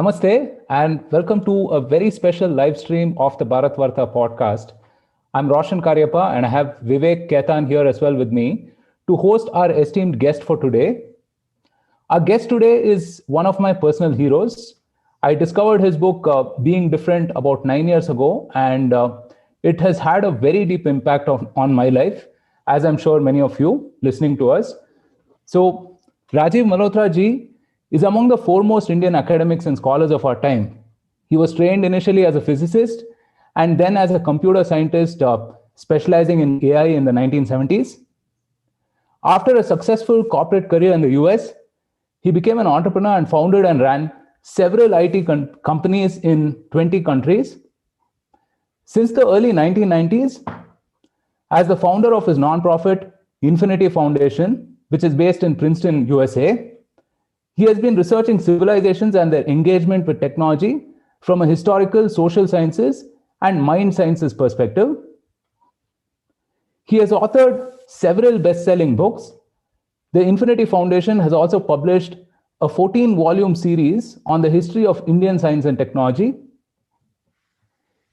Namaste and welcome to a very special live stream of the Bharatvaarta podcast. I'm Roshan Cariappa and I have Vivek Khaitan here as well with me to host our esteemed guest for today. Our guest today is one of my personal heroes. I discovered his book, Being Different, about 9 years ago, and it has had a very deep impact on my life, as I'm sure many of you listening to us. So, Rajiv Malhotra ji is among the foremost Indian academics and scholars of our time. He was trained initially as a physicist and then as a computer scientist, specializing in AI in the 1970s. After a successful corporate career in the US, he became an entrepreneur and founded and ran several IT companies in 20 countries. Since the early 1990s, as the founder of his nonprofit Infinity Foundation, which is based in Princeton, USA, he has been researching civilizations and their engagement with technology from a historical, social sciences, and mind sciences perspective. He has authored several best-selling books. The Infinity Foundation has also published a 14-volume series on the history of Indian science and technology.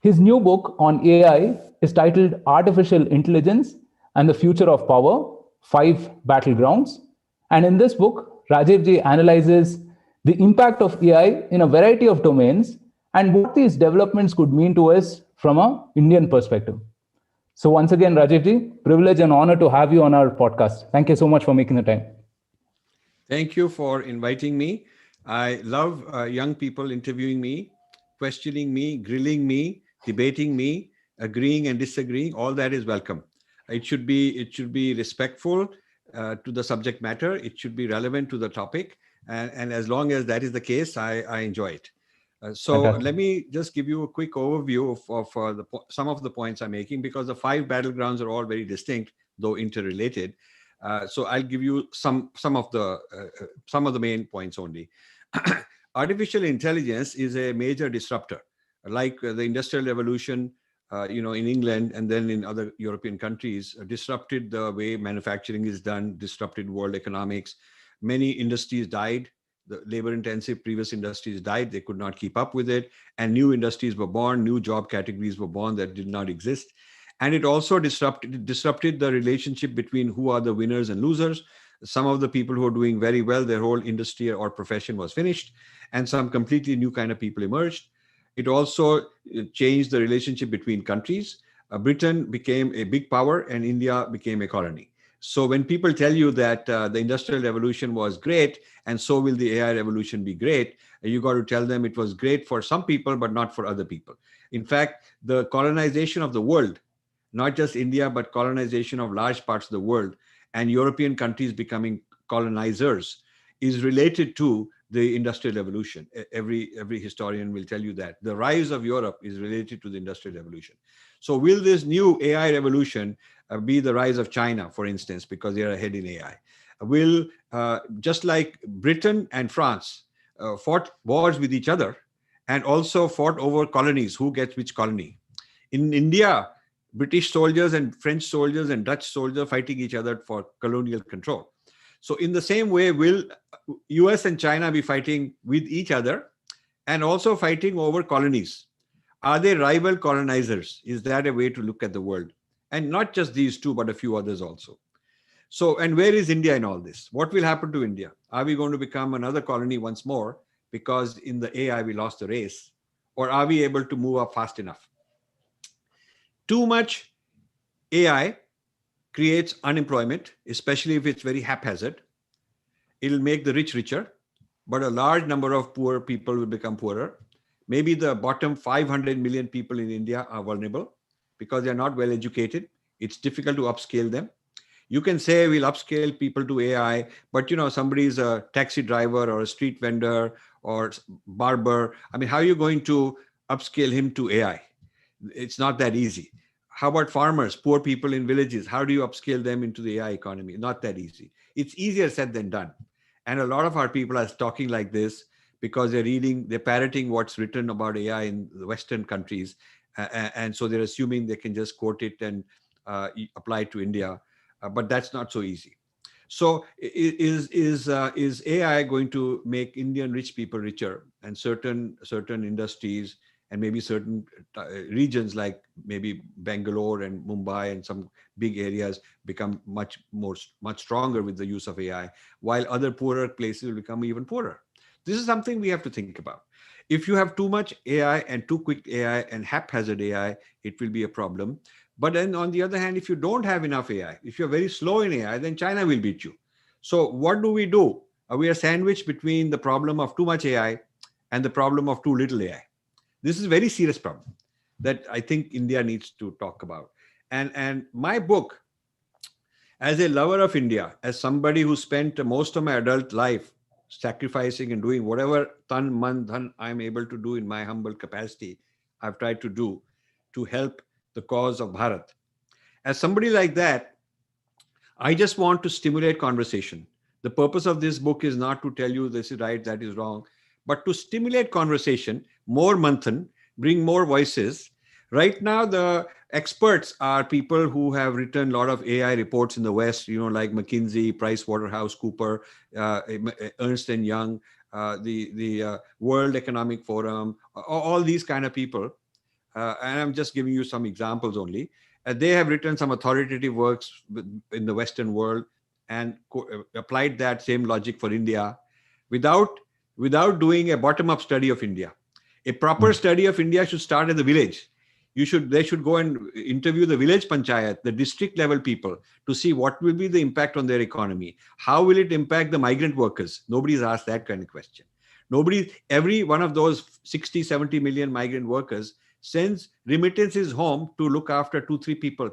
His new book on AI is titled Artificial Intelligence and the Future of Power, Five Battlegrounds. And in this book, Rajiv ji analyzes the impact of AI in a variety of domains and what these developments could mean to us from an Indian perspective. So once again, Rajiv ji, privilege and honor to have you on our podcast. Thank you so much for making the time. Thank you for inviting me. I love young people interviewing me, questioning me, grilling me, debating me, agreeing and disagreeing. All that is welcome. It should be respectful to the subject matter. It should be relevant to the topic. And as long as that is the case, I enjoy it. So let me just give you a quick overview of some of the points I'm making, because the five battlegrounds are all very distinct, though interrelated. So I'll give you some of the main points only. Artificial intelligence is a major disruptor, like the Industrial Revolution, in England and then in other European countries, disrupted the way manufacturing is done, disrupted world economics. Many industries died. The labor-intensive previous industries died. They could not keep up with it. And new industries were born, new job categories were born that did not exist. And it also disrupted the relationship between who are the winners and losers. Some of the people who are doing very well, their whole industry or profession was finished, and some completely new kind of people emerged. It also changed the relationship between countries. Britain became a big power and India became a colony. So when people tell you that the Industrial Revolution was great and so will the AI revolution be great, you got to tell them it was great for some people, but not for other people. In fact, the colonization of the world, not just India, but colonization of large parts of the world and European countries becoming colonizers, is related to the Industrial Revolution. Every historian will tell you that. The rise of Europe is related to the Industrial Revolution. So will this new AI revolution be the rise of China, for instance, because they are ahead in AI? Will, just like Britain and France fought wars with each other and also fought over colonies, who gets which colony? In India, British soldiers and French soldiers and Dutch soldiers fighting each other for colonial control. So in the same way, will US and China be fighting with each other and also fighting over colonies? Are they rival colonizers? Is that a way to look at the world? And not just these two, but a few others also. So, and where is India in all this? What will happen to India? Are we going to become another colony once more because in the AI we lost the race? Or are we able to move up fast enough? Too much AI creates unemployment, especially if it's very haphazard. It'll make the rich richer, but a large number of poor people will become poorer. Maybe the bottom 500 million people in India are vulnerable because they're not well educated. It's difficult to upscale them. You can say we'll upscale people to AI, but somebody is a taxi driver or a street vendor or barber. I mean, how are you going to upscale him to AI? It's not that easy. How about farmers, poor people in villages? How do you upscale them into the AI economy? Not that easy. It's easier said than done. And a lot of our people are talking like this because they're parroting what's written about AI in the Western countries. And so they're assuming they can just quote it and apply it to India. But that's not so easy. So is AI going to make Indian rich people richer, and certain industries and maybe certain regions like maybe Bangalore and Mumbai and some big areas become much stronger with the use of AI, while other poorer places will become even poorer? This is something we have to think about. If you have too much AI and too quick AI and haphazard AI, it will be a problem. But then on the other hand, if you don't have enough AI, if you're very slow in AI, then China will beat you. So what do? We are sandwiched between the problem of too much AI and the problem of too little AI. This is a very serious problem that I think India needs to talk about. And my book, as a lover of India, as somebody who spent most of my adult life sacrificing and doing whatever tan man dhan I'm able to do in my humble capacity, I've tried to do to help the cause of Bharat. As somebody like that, I just want to stimulate conversation. The purpose of this book is not to tell you this is right, that is wrong, but to stimulate conversation, more manthan, bring more voices. Right now, the experts are people who have written a lot of AI reports in the West, like McKinsey, Price Waterhouse Cooper, Ernst and Young, the World Economic Forum, all these kind of people. And I'm just giving you some examples only. They have written some authoritative works in the Western world and applied that same logic for India without doing a bottom-up study of India. A proper study of India should start at the village. They should go and interview the village panchayat, the district level people, to see what will be the impact on their economy. How will it impact the migrant workers? Nobody's asked that kind of question. Every one of those 60, 70 million migrant workers sends remittances home to look after two, three people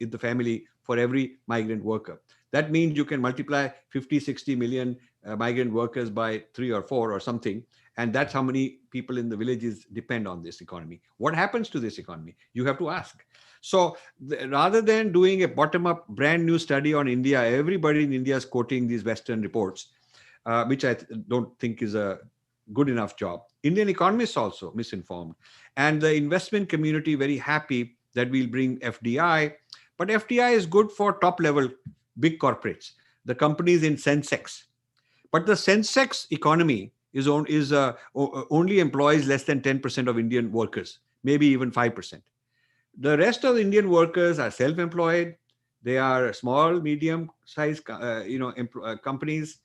in the family for every migrant worker. That means you can multiply 50, 60 million migrant workers by 3 or 4 or something. And that's how many people in the villages depend on this economy. What happens to this economy? You have to ask. So rather than doing a bottom-up brand new study on India, everybody in India is quoting these Western reports, which I don't think is a good enough job. Indian economists also misinformed. And the investment community very happy that we'll bring FDI. But FDI is good for top-level big corporates, the companies in Sensex. But the Sensex economy only employs less than 10% of Indian workers, maybe even 5%. The rest of the Indian workers are self-employed. They are small, medium-sized, companies.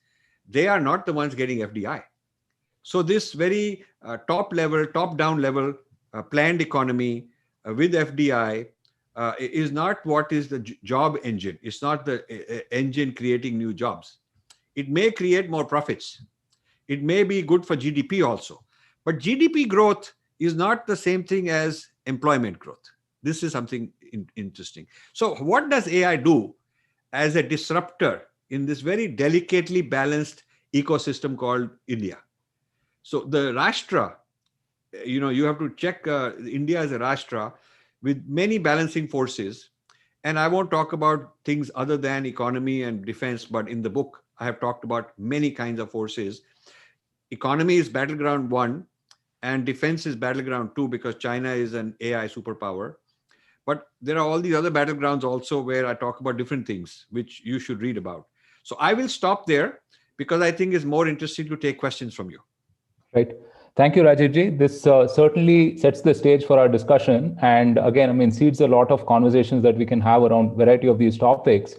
They are not the ones getting FDI. So this very top-down level planned economy with FDI is not what is the job engine. It's not the engine creating new jobs. It may create more profits. It may be good for GDP also. But GDP growth is not the same thing as employment growth. This is something interesting. So what does AI do as a disruptor in this very delicately balanced ecosystem called India? So the Rashtra, you have to check India as a Rashtra with many balancing forces. And I won't talk about things other than economy and defense, but in the book, I have talked about many kinds of forces. Economy is battleground 1 and defense is battleground 2 because China is an AI superpower. But there are all these other battlegrounds also where I talk about different things, which you should read about. So I will stop there because I think it's more interesting to take questions from you. Right. Thank you, Rajivji. This certainly sets the stage for our discussion. And again, seeds a lot of conversations that we can have around variety of these topics.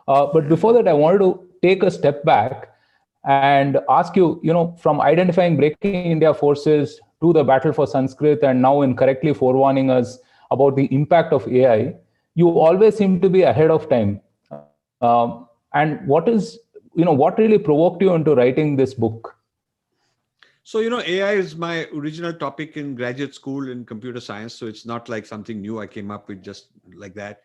But before that, I wanted to take a step back and ask you, from identifying breaking India forces to the battle for Sanskrit and now in correctly forewarning us about the impact of AI, you always seem to be ahead of time. And what really provoked you into writing this book? So, AI is my original topic in graduate school in computer science. So it's not like something new I came up with just like that.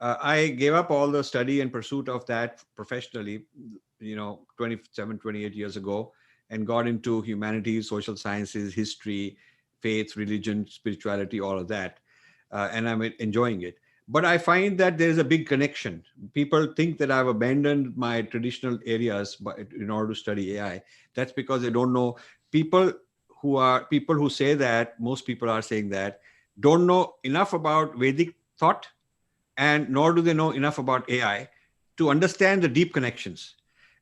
I gave up all the study and pursuit of that professionally, 27, 28 years ago, and got into humanities, social sciences, history, faith, religion, spirituality, all of that. And I'm enjoying it. But I find that there's a big connection. People think that I've abandoned my traditional areas in order to study AI. That's because they don't know. People who say that, most people are saying that, don't know enough about Vedic thought, and nor do they know enough about AI to understand the deep connections.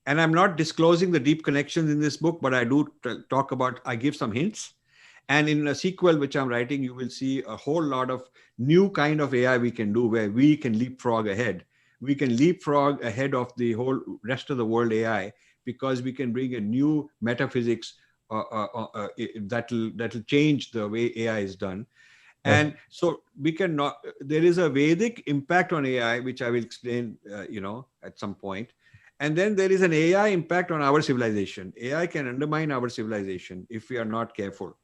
And I'm not disclosing the deep connections in this book, but I do talk about, I give some hints. And in a sequel, which I'm writing, you will see a whole lot of new kind of AI we can do where we can leapfrog ahead. We can leapfrog ahead of the whole rest of the world AI because we can bring a new metaphysics that'll change the way AI is done. And so we can not, there is a Vedic impact on AI, which I will explain, at some point. And then there is an AI impact on our civilization. AI can undermine our civilization if we are not careful.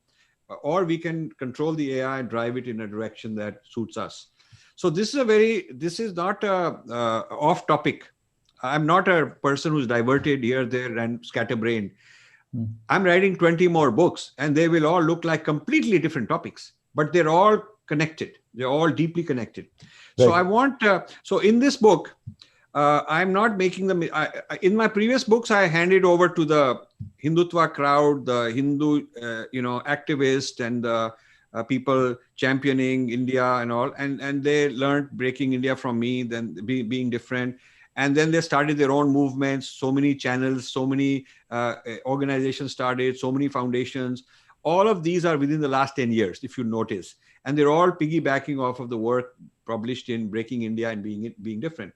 Or we can control the AI and drive it in a direction that suits us. So this is not off topic. I'm not a person who's diverted here, there, and scatterbrained. I'm writing 20 more books, and they will all look like completely different topics, but they're all connected. They're all deeply connected. Right. So I want, so in this book, I'm not making them, in my previous books, I handed over to the Hindutva crowd, the Hindu, activists and the people championing India and all. And they learned breaking India from me, then being different. And then they started their own movements, so many channels, so many organizations started, so many foundations. All of these are within the last 10 years, if you notice. And they're all piggybacking off of the work published in Breaking India and being different.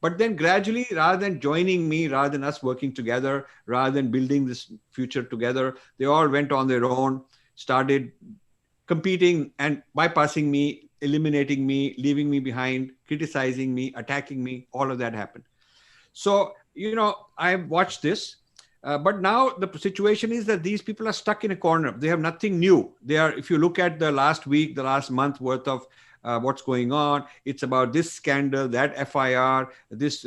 But then gradually, rather than joining me, rather than us working together, rather than building this future together, they all went on their own, started competing and bypassing me, eliminating me, leaving me behind, criticizing me, attacking me. All of that happened. So, I've watched this. But now the situation is that these people are stuck in a corner. They have nothing new. They are, if you look at the last week, the last month worth of what's going on, it's about this scandal, that FIR, this,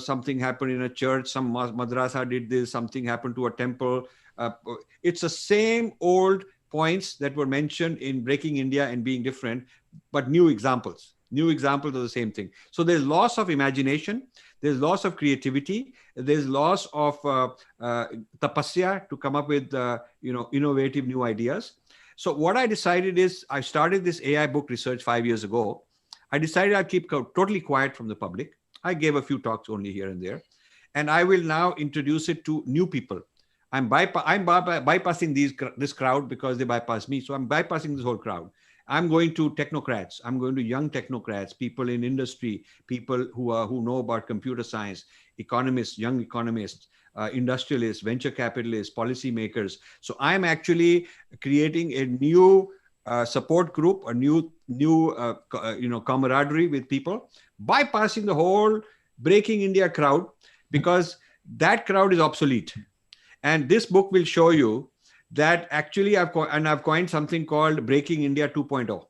something happened in a church, some madrasa did this, something happened to a temple. It's the same old points that were mentioned in Breaking India and being different, but new examples of the same thing. So there's loss of imagination, there's loss of creativity, there's loss of tapasya to come up with, innovative new ideas. So what I decided is, I started this AI book research 5 years ago. I decided I'd keep totally quiet from the public. I gave a few talks only here and there. And I will now introduce it to new people. I'm bypassing this crowd because they bypass me. So I'm bypassing this whole crowd. I'm going to technocrats. I'm going to young technocrats, people in industry, people who know about computer science, economists, young economists, industrialists, venture capitalists, policymakers. So I'm actually creating a new support group, a new camaraderie with people, bypassing the whole Breaking India crowd, because that crowd is obsolete. And this book will show you that actually I've coined something called Breaking India 2.0.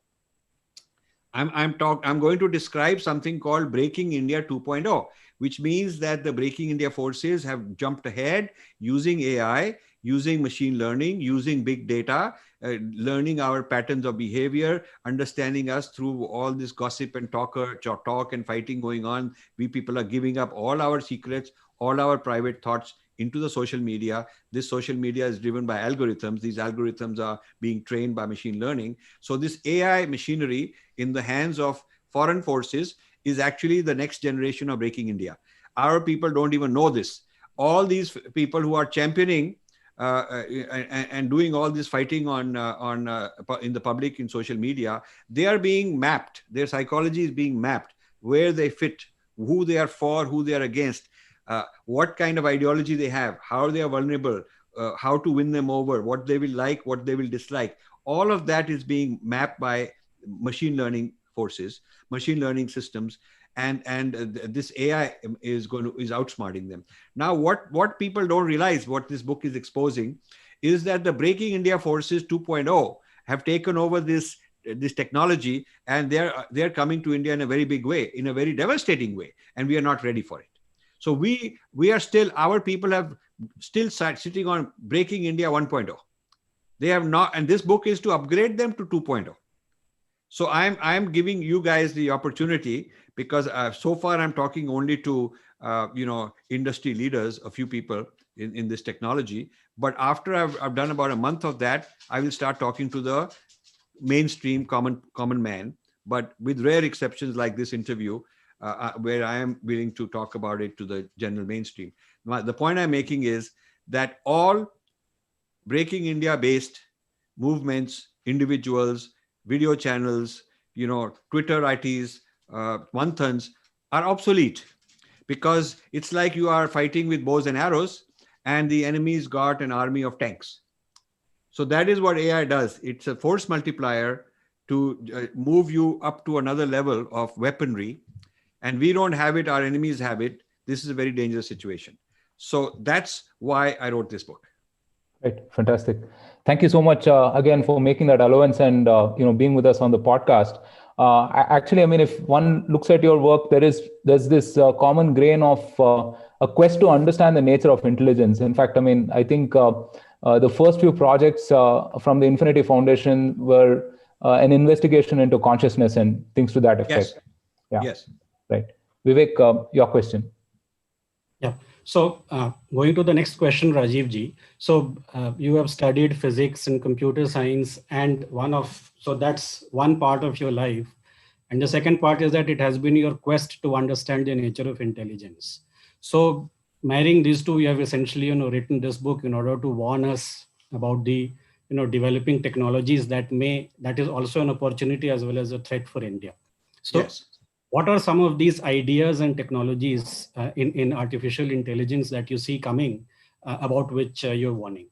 I'm going to describe something called Breaking India 2.0, which means that the Breaking India forces have jumped ahead using AI, using machine learning, using big data, learning our patterns of behavior, understanding us through all this gossip and talk and fighting going on. We people are giving up all our secrets, all our private thoughts into the social media. This social media is driven by algorithms. These algorithms are being trained by machine learning. So this AI machinery in the hands of foreign forces is actually the next generation of Breaking India. Our people don't even know this. All these people who are championing and doing all this fighting in the public, in social media, they are being mapped. Their psychology is being mapped, where they fit, who they are for, who they are against, what kind of ideology they have, how they are vulnerable, how to win them over, what they will like, what they will dislike. All of that is being mapped by machine learning forces, machine learning systems, and this AI is outsmarting them. Now, what people don't realize, what this book is exposing, is that the Breaking India forces 2.0 have taken over this technology, and they're coming to India in a very big way, in a very devastating way, and we are not ready for it. So we are still, our people have still sitting on Breaking India 1.0. They have not, and this book is to upgrade them to 2.0. So I'm giving you guys the opportunity, because so far I'm talking only to industry leaders, a few people in this technology. But after I've done about a month of that, I will start talking to the mainstream common man. But with rare exceptions like this interview, where I am willing to talk about it to the general mainstream. The point I'm making is that all Breaking India based movements, individuals, video channels, Twitter ITs, Manthans are obsolete, because it's like you are fighting with bows and arrows and the enemy's got an army of tanks. So that is what AI does. It's a force multiplier to move you up to another level of weaponry. And we don't have it, our enemies have it. This is a very dangerous situation. So that's why I wrote this book. Right, fantastic. Thank you so much again for making that allowance and being with us on the podcast. Actually, I mean, if one looks at your work, there's this common grain of a quest to understand the nature of intelligence. In fact, I mean, I think the first few projects from the Infinity Foundation were an investigation into consciousness and things to that effect. Yes. Yeah. Yes. Right. Vivek, your question. Yeah. So going to the next question, Rajiv ji. So you have studied physics and computer science, and so that's one part of your life. And the second part is that it has been your quest to understand the nature of intelligence. So marrying these two, you have essentially, written this book in order to warn us about the, developing technologies that is also an opportunity as well as a threat for India. So yes. What are some of these ideas and technologies in artificial intelligence that you see coming about which you're warning?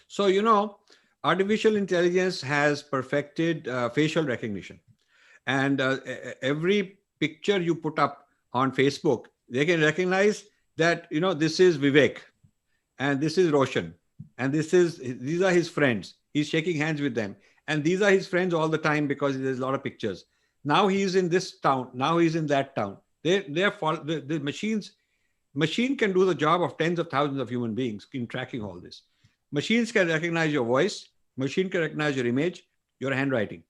So, artificial intelligence has perfected facial recognition. And every picture you put up on Facebook, they can recognize that, this is Vivek and this is Roshan and these are his friends. He's shaking hands with them. And these are his friends all the time because there's a lot of pictures. Now he's in this town. Now he's in that town. The machine can do the job of tens of thousands of human beings in tracking all this. Machines can recognize your voice. Machine can recognize your image, your handwriting.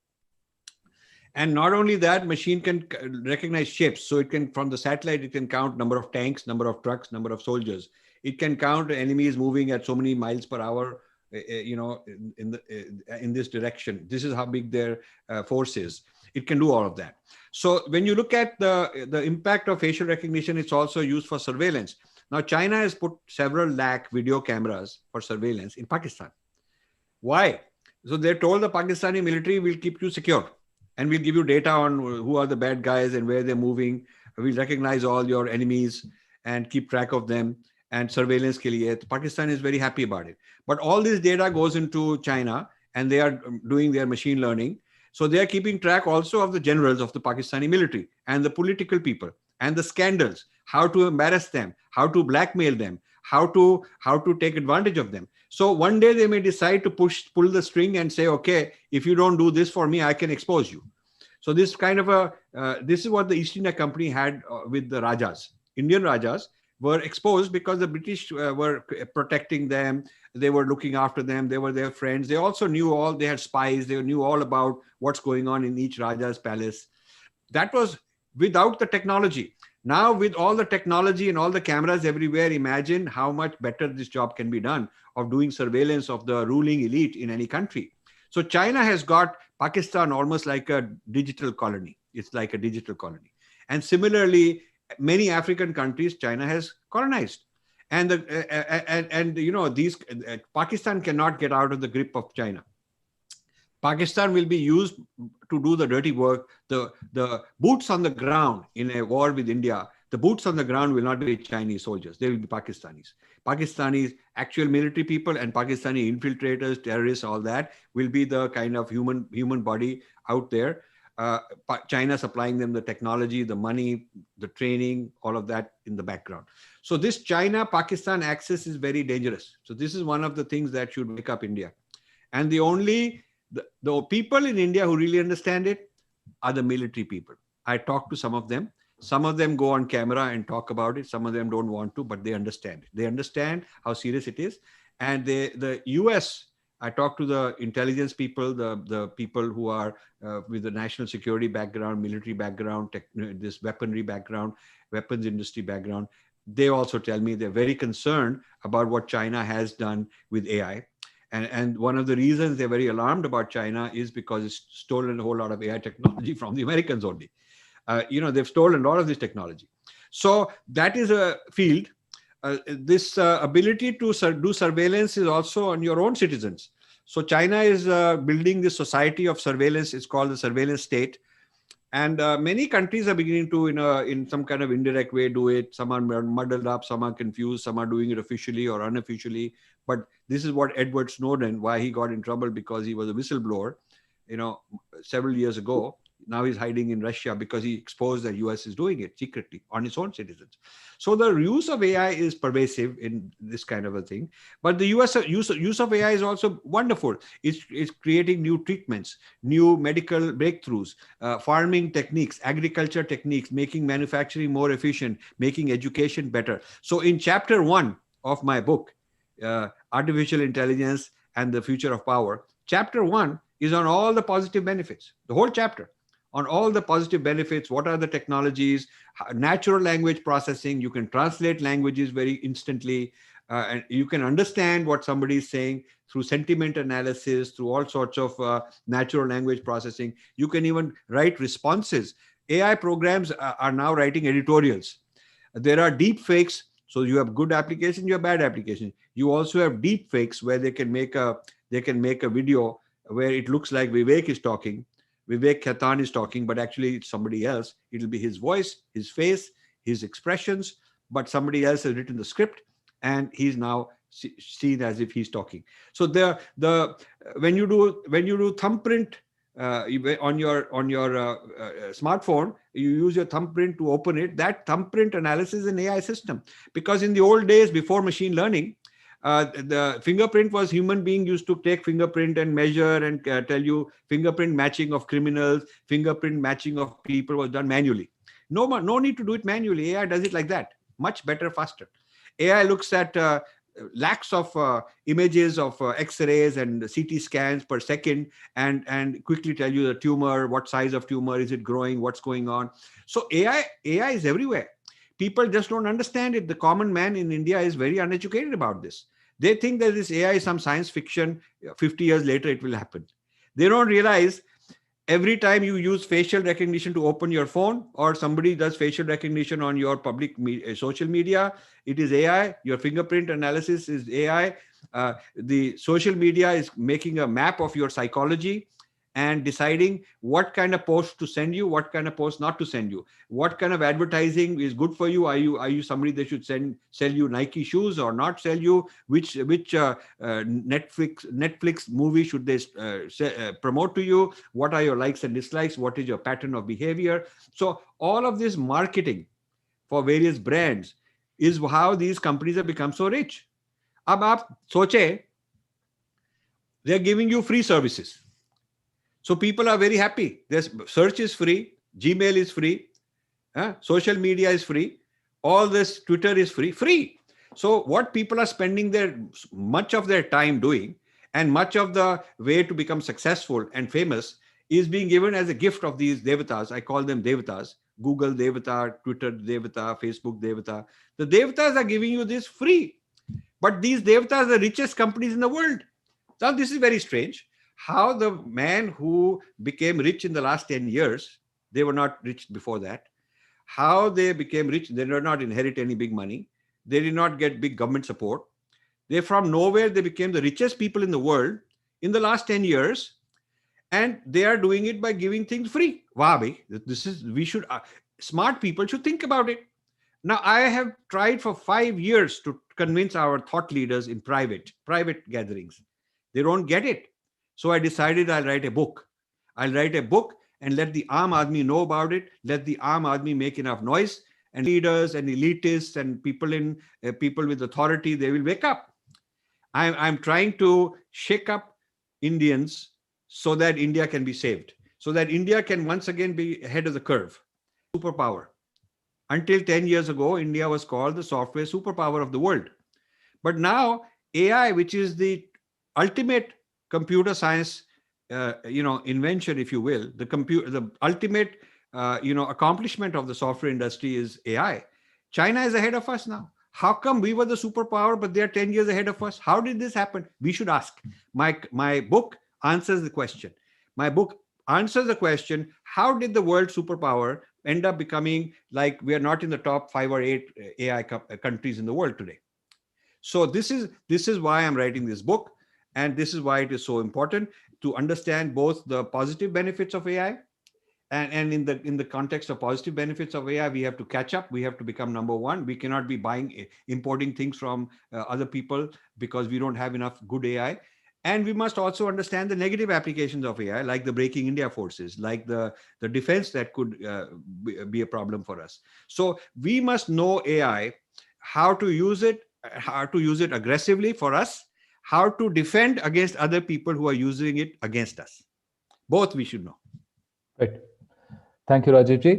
And not only that, machine can recognize shapes. So it can, from the satellite, it can count number of tanks, number of trucks, number of soldiers. It can count enemies moving at so many miles per hour, in this direction. This is how big their force is. It can do all of that. So when you look at the impact of facial recognition, it's also used for surveillance. Now, China has put several lakh video cameras for surveillance in Pakistan. Why? So they're told the Pakistani military will keep you secure and we'll give you data on who are the bad guys and where they're moving. We'll recognize all your enemies and keep track of them. And surveillance ke liye. Pakistan is very happy about it. But all this data goes into China and they are doing their machine learning. So they are keeping track also of the generals of the Pakistani military and the political people and the scandals, how to embarrass them, how to blackmail them, how to take advantage of them. So one day they may decide to pull the string and say, okay, if you don't do this for me, I can expose you. So this kind of this is what the East India Company had with the Rajas. Indian Rajas were exposed because the British were protecting them. They were looking after them. They were their friends. They also knew they had spies. They knew all about what's going on in each Raja's palace. That was without the technology. Now, with all the technology and all the cameras everywhere, imagine how much better this job can be done of doing surveillance of the ruling elite in any country. So China has got Pakistan almost like a digital colony. It's like a digital colony. And similarly, many African countries China has colonized. And Pakistan cannot get out of the grip of China. Pakistan will be used to do the dirty work. The boots on the ground in a war with India, the boots on the ground will not be Chinese soldiers. They will be Pakistanis. Pakistanis, actual military people, and Pakistani infiltrators, terrorists, all that will be the kind of human body out there. China supplying them the technology, the money, the training, all of that in the background. So this China-Pakistan axis is very dangerous. So this is one of the things that should wake up India. And the people in India who really understand it are the military people. I talked to some of them. Some of them go on camera and talk about it. Some of them don't want to, but they understand it. They understand how serious it is. And the US, I talked to the intelligence people, the people who are with the national security background, military background, this weaponry background, weapons industry background. They also tell me they're very concerned about what China has done with AI. And one of the reasons they're very alarmed about China is because it's stolen a whole lot of AI technology from the Americans only. They've stolen a lot of this technology. So that is a field. This ability to do surveillance is also on your own citizens. So China is building this society of surveillance. It's called the surveillance state. And many countries are beginning to, in some kind of indirect way, do it. Some are muddled up, some are confused, some are doing it officially or unofficially. But this is what Edward Snowden, why he got in trouble, because he was a whistleblower, several years ago. Now he's hiding in Russia because he exposed that US is doing it secretly on its own citizens. So the use of AI is pervasive in this kind of a thing. But the use of AI is also wonderful. It's creating new treatments, new medical breakthroughs, farming techniques, agriculture techniques, making manufacturing more efficient, making education better. So in chapter 1 of my book, Artificial Intelligence and the Future of Power, chapter 1 is on all the positive benefits, the whole chapter. On all the positive benefits, what are the technologies, natural language processing, you can translate languages very instantly, and you can understand what somebody is saying through sentiment analysis, through all sorts of natural language processing. You can even write responses. AI programs are now writing editorials. There are deep fakes, so you have good applications, you have bad applications. You also have deep fakes where they can make a video where it looks like Vivek is talking. Vivek Khaitan is talking, but actually it's somebody else. It'll be his voice, his face, his expressions, but somebody else has written the script, and he's now seen as if he's talking. So when you do thumbprint on your smartphone, you use your thumbprint to open it. That thumbprint analysis is an AI system, because in the old days before machine learning, the fingerprint was human being used to take fingerprint and measure and tell you fingerprint matching of criminals, fingerprint matching of people was done manually. No need to do it manually. AI does it like that, much better, faster. AI looks at lakhs of images of X-rays and CT scans per second and quickly tell you the tumor, what size of tumor, is it growing, what's going on. So AI is everywhere. People just don't understand it. The common man in India is very uneducated about this. They think that this AI is some science fiction. 50 years later, it will happen. They don't realize every time you use facial recognition to open your phone, or somebody does facial recognition on your public social media, it is AI. Your fingerprint analysis is AI. The social media is making a map of your psychology and deciding what kind of post to send you, what kind of post not to send you, what kind of advertising is good for you. Are you somebody that should sell you Nike shoes or not sell you? Which Netflix movie should they promote to you? What are your likes and dislikes? What is your pattern of behavior? So all of this marketing for various brands is how these companies have become so rich. Ab aap soche, they're giving you free services. So people are very happy. There's search is free, Gmail is free, social media is free, all this Twitter is free. So what people are spending much of their time doing, and much of the way to become successful and famous, is being given as a gift of these devatas. I call them devatas. Google devata, Twitter devata, Facebook devata. The devatas are giving you this free. But these devatas are the richest companies in the world. Now this is very strange. How the man who became rich in the last 10 years, they were not rich before that, how they became rich, they did not inherit any big money. They did not get big government support. They from nowhere, they became the richest people in the world in the last 10 years. And they are doing it by giving things free. Wow, smart people should think about it. Now, I have tried for 5 years to convince our thought leaders in private gatherings. They don't get it. So I decided I'll write a book. I'll write a book and let the Aam Aadmi know about it. Let the Aam Aadmi make enough noise, and leaders and elitists and people with authority, they will wake up. I'm trying to shake up Indians so that India can be saved, so that India can once again be ahead of the curve. Superpower. Until 10 years ago, India was called the software superpower of the world. But now AI, which is the ultimate computer science, invention, if you will, the ultimate, accomplishment of the software industry is AI. China is ahead of us now. How come we were the superpower, but they are 10 years ahead of us? How did this happen? We should ask. My book answers the question. My book answers the question, how did the world superpower end up becoming like we are not in the top 5 or 8 AI countries in the world today? So this is why I'm writing this book, and this is why it is so important to understand both the positive benefits of AI, and in the context of positive benefits of AI, we have to catch up. We have to become number one. We cannot be importing things from other people because we don't have enough good AI. And we must also understand the negative applications of AI, like the breaking India forces, like the defense that could be a problem for us. So we must know AI, how to use it aggressively for us, how to defend against other people who are using it against us. Both we should know. Right. Thank you, Rajiv ji.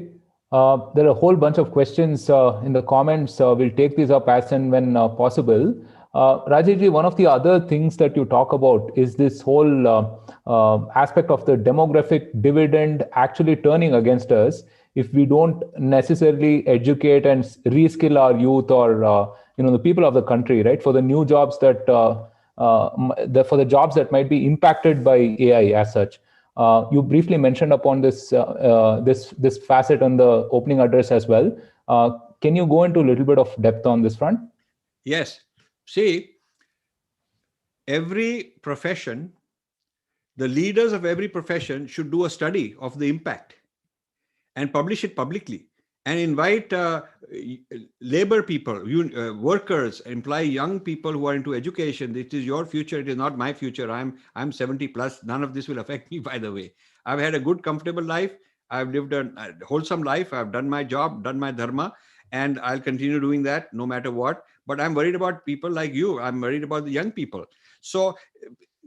There are a whole bunch of questions in the comments. We'll take these up as and when possible. Rajiv ji, one of the other things that you talk about is this whole aspect of the demographic dividend actually turning against us if we don't necessarily educate and reskill our youth or the people of the country, right, for the new jobs that for the jobs that might be impacted by AI as such. You briefly mentioned upon this this facet on the opening address as well. Can you go into a little bit of depth on this front? Yes. See, every profession, the leaders of every profession should do a study of the impact and publish it publicly, and invite labor people, workers, employ young people who are into education. It is your future. It is not my future. I'm 70 plus. None of this will affect me, by the way. I've had a good, comfortable life. I've lived a wholesome life. I've done my job, done my dharma, and I'll continue doing that no matter what. But I'm worried about people like you. I'm worried about the young people. So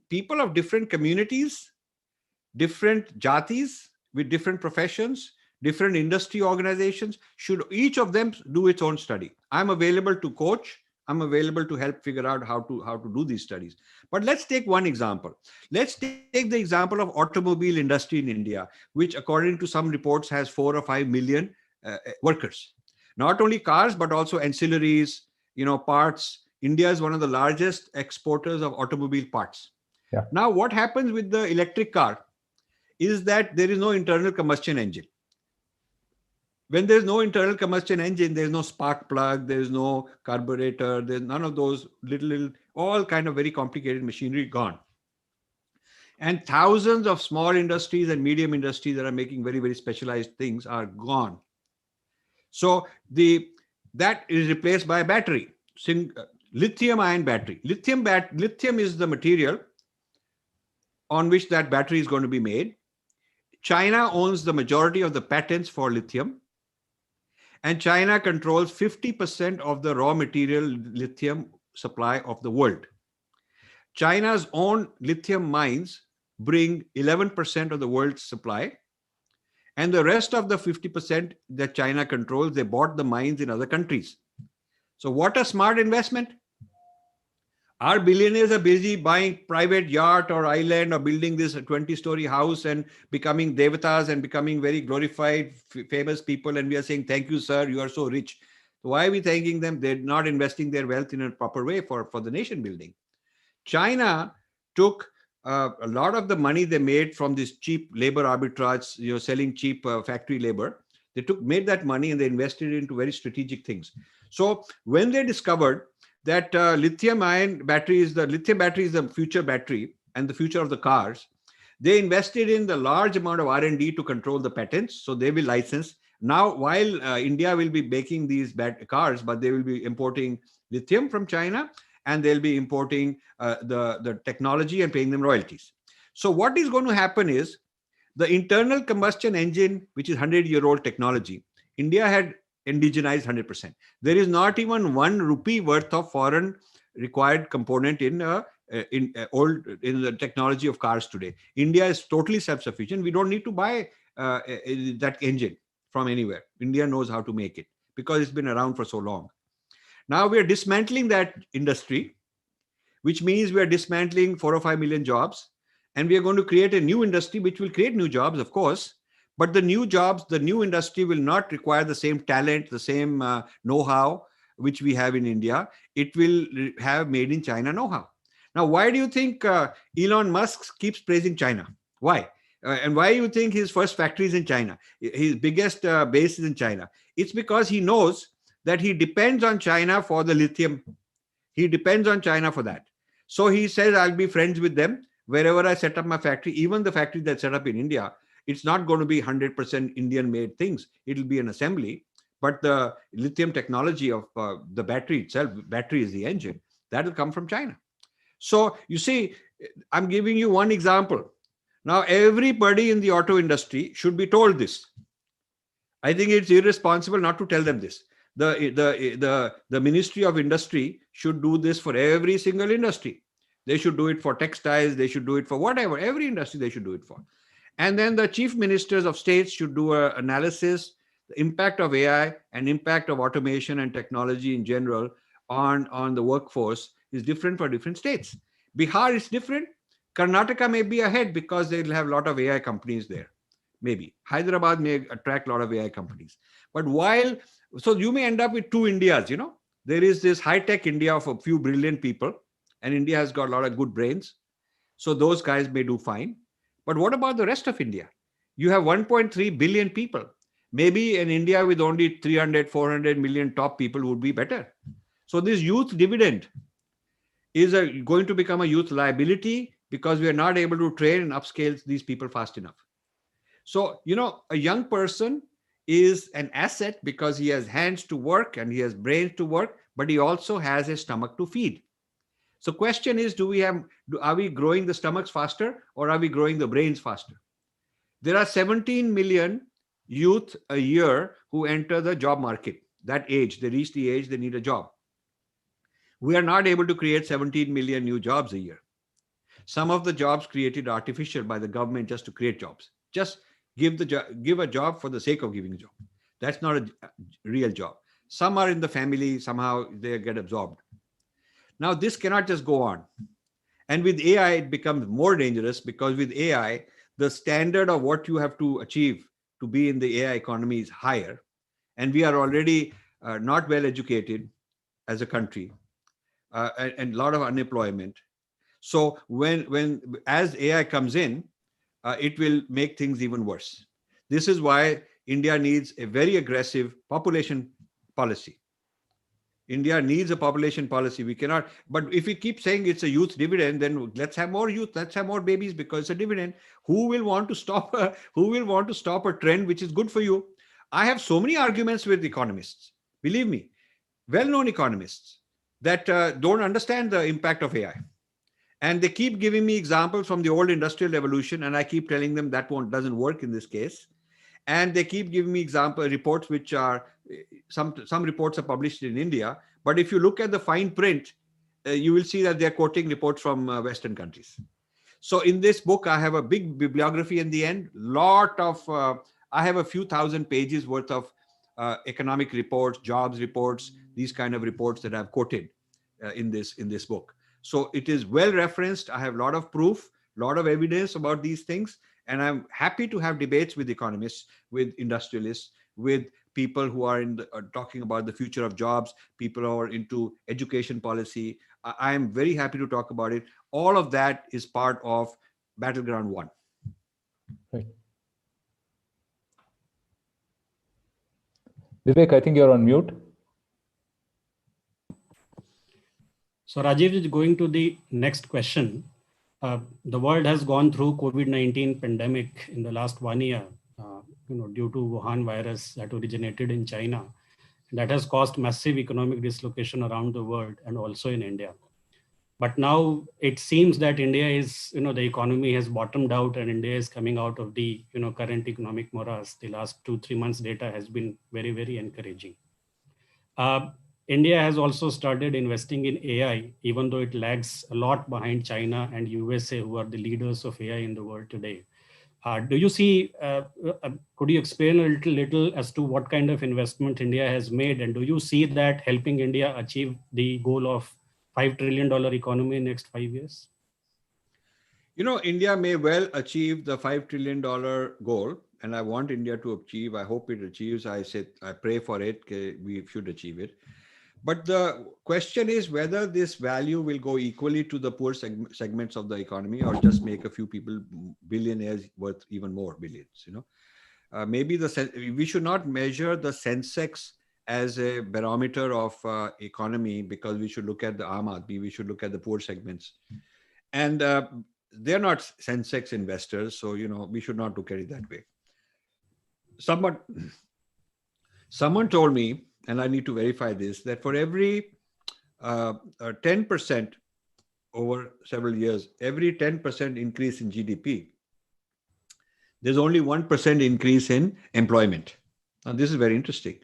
people of different communities, different jatis with different professions, different industry organizations, should each of them do its own study. I'm available to coach. I'm available to help figure out how to do these studies. But let's take one example. Let's take the example of automobile industry in India, which according to some reports has 4 or 5 million workers. Not only cars, but also ancillaries, parts. India is one of the largest exporters of automobile parts. Yeah. Now, what happens with the electric car is that there is no internal combustion engine. When there's no internal combustion engine, there's no spark plug, there's no carburetor, there's none of those little, all kind of very complicated machinery gone. And thousands of small industries and medium industries that are making very, very specialized things are gone. So that is replaced by a battery, lithium-ion battery. Lithium is the material on which that battery is going to be made. China owns the majority of the patents for lithium. And China controls 50% of the raw material lithium supply of the world. China's own lithium mines bring 11% of the world's supply. And the rest of the 50% that China controls, they bought the mines in other countries. So what a smart investment. Our billionaires are busy buying private yacht or island or building this 20-story house and becoming devatas and becoming very glorified, famous people. And we are saying, thank you, sir, you are so rich. Why are we thanking them? They're not investing their wealth in a proper way for the nation building. China took a lot of the money they made from this cheap labor arbitrage, selling cheap factory labor. They made that money and they invested it into very strategic things. So when they discovered that lithium-ion battery is the future battery and the future of the cars, they invested in the large amount of R&D to control the patents. So they will license. Now, while India will be making these cars, but they will be importing lithium from China, and they'll be importing the technology and paying them royalties. So what is going to happen is the internal combustion engine, which is 100-year-old technology, India had indigenized 100%. There is not even 1 rupee worth of foreign required component in the technology of cars today. India is totally self-sufficient. We don't need to buy that engine from anywhere. India knows how to make it because it's been around for so long. Now we are dismantling that industry, which means we are dismantling 4 or 5 million jobs, and we are going to create a new industry which will create new jobs, of course. But the new jobs, the new industry will not require the same talent, the same know-how which we have in India. It will have made in China know-how. Now, why do you think Elon Musk keeps praising China? Why? And why you think his first factory is in China? His biggest base is in China. It's because he knows that he depends on China for the lithium. He depends on China for that. So he says, I'll be friends with them wherever I set up my factory. Even the factory that's set up in India, it's not going to be 100% Indian made things. It'll be an assembly. But the lithium technology of the battery itself, battery is the engine, that will come from China. So you see, I'm giving you one example. Now, everybody in the auto industry should be told this. I think it's irresponsible not to tell them this. The Ministry of Industry should do this for every single industry. They should do it for textiles. They should do it for whatever. Every industry they should do it for. And then the chief ministers of states should do an analysis, the impact of AI and impact of automation and technology in general on the workforce is different for different states. Bihar is different. Karnataka may be ahead because they'll have a lot of AI companies there. Maybe Hyderabad may attract a lot of AI companies. But so you may end up with two Indias, There is this high-tech India of a few brilliant people, and India has got a lot of good brains. So those guys may do fine. But what about the rest of India? You have 1.3 billion people. Maybe in India with only 300, 400 million top people would be better. So this youth dividend is going to become a youth liability because we are not able to train and upscale these people fast enough. So, a young person is an asset because he has hands to work and he has brains to work, but he also has a stomach to feed. So question is, are we growing the stomachs faster or are we growing the brains faster? There are 17 million youth a year who enter the job market. That age, they reach the age they need a job. We are not able to create 17 million new jobs a year. Some of the jobs created artificial by the government just to create jobs. Just give a job for the sake of giving a job. That's not a real job. Some are in the family, somehow they get absorbed. Now, this cannot just go on. And with AI, it becomes more dangerous because with AI, the standard of what you have to achieve to be in the AI economy is higher. And we are already not well educated as a country and a lot of unemployment. So as AI comes in, it will make things even worse. This is why India needs a very aggressive population policy. India needs a population policy. We cannot, but if we keep saying it's a youth dividend, then let's have more youth, let's have more babies because it's a dividend. Who will want to stop a trend which is good for you? I have so many arguments with economists, believe me, well-known economists that don't understand the impact of AI. And they keep giving me examples from the old industrial revolution, and I keep telling them that doesn't work in this case. And they keep giving me reports which are, some reports are published in India, but if you look at the fine print, you will see that they're quoting reports from Western countries. So in this book, I have a big bibliography in the end, I have a few thousand pages worth of economic reports, jobs reports, these kind of reports that I've quoted in this book. So it is well referenced. I have a lot of proof, a lot of evidence about these things. And I'm happy to have debates with economists, with industrialists, with people who are talking about the future of jobs, people who are into education policy. I am very happy to talk about it. All of that is part of Battleground 1. Right. Vivek, I think you're on mute. So Rajiv is going to the next question. The world has gone through COVID-19 pandemic in the last 1 year, due to Wuhan virus that originated in China. That has caused massive economic dislocation around the world and also in India. But now it seems that India is, the economy has bottomed out and India is coming out of the, current economic morass. The last 2-3 months data has been very, very encouraging. India has also started investing in AI, even though it lags a lot behind China and USA, who are the leaders of AI in the world today. Do you see, could you explain a little as to what kind of investment India has made? And do you see that helping India achieve the goal of $5 trillion economy in the next 5 years? India may well achieve the $5 trillion goal. And I want India to achieve, I hope it achieves. I pray for it, we should achieve it. But the question is whether this value will go equally to the poor segments of the economy, or just make a few people billionaires worth even more billions. Maybe we should not measure the Sensex as a barometer of economy, because we should look at the Aam Aadmi, we should look at the poor segments. And they're not Sensex investors, so we should not look at it that way. Someone told me, and I need to verify this, that for every 10% over several years, every 10% increase in GDP, there's only 1% increase in employment. Now, this is very interesting.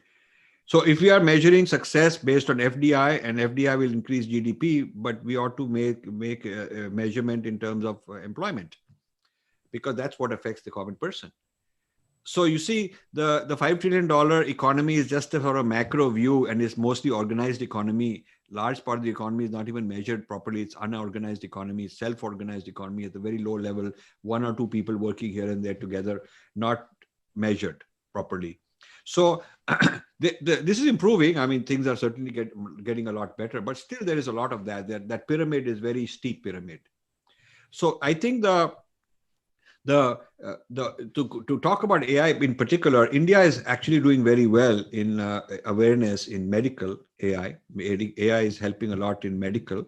So if we are measuring success based on FDI, and FDI will increase GDP, but we ought to make a measurement in terms of employment, because that's what affects the common person. So you see, the $5 trillion economy is just a sort of macro view, and it's mostly organized economy. Large part of the economy is not even measured properly. It's unorganized economy, self-organized economy at the very low level, one or two people working here and there together, not measured properly. So this is improving. I mean, things are certainly getting a lot better, but still there is a lot of that pyramid is very steep pyramid. So I think to talk about AI in particular, India is actually doing very well in awareness in medical AI. AI is helping a lot in medical.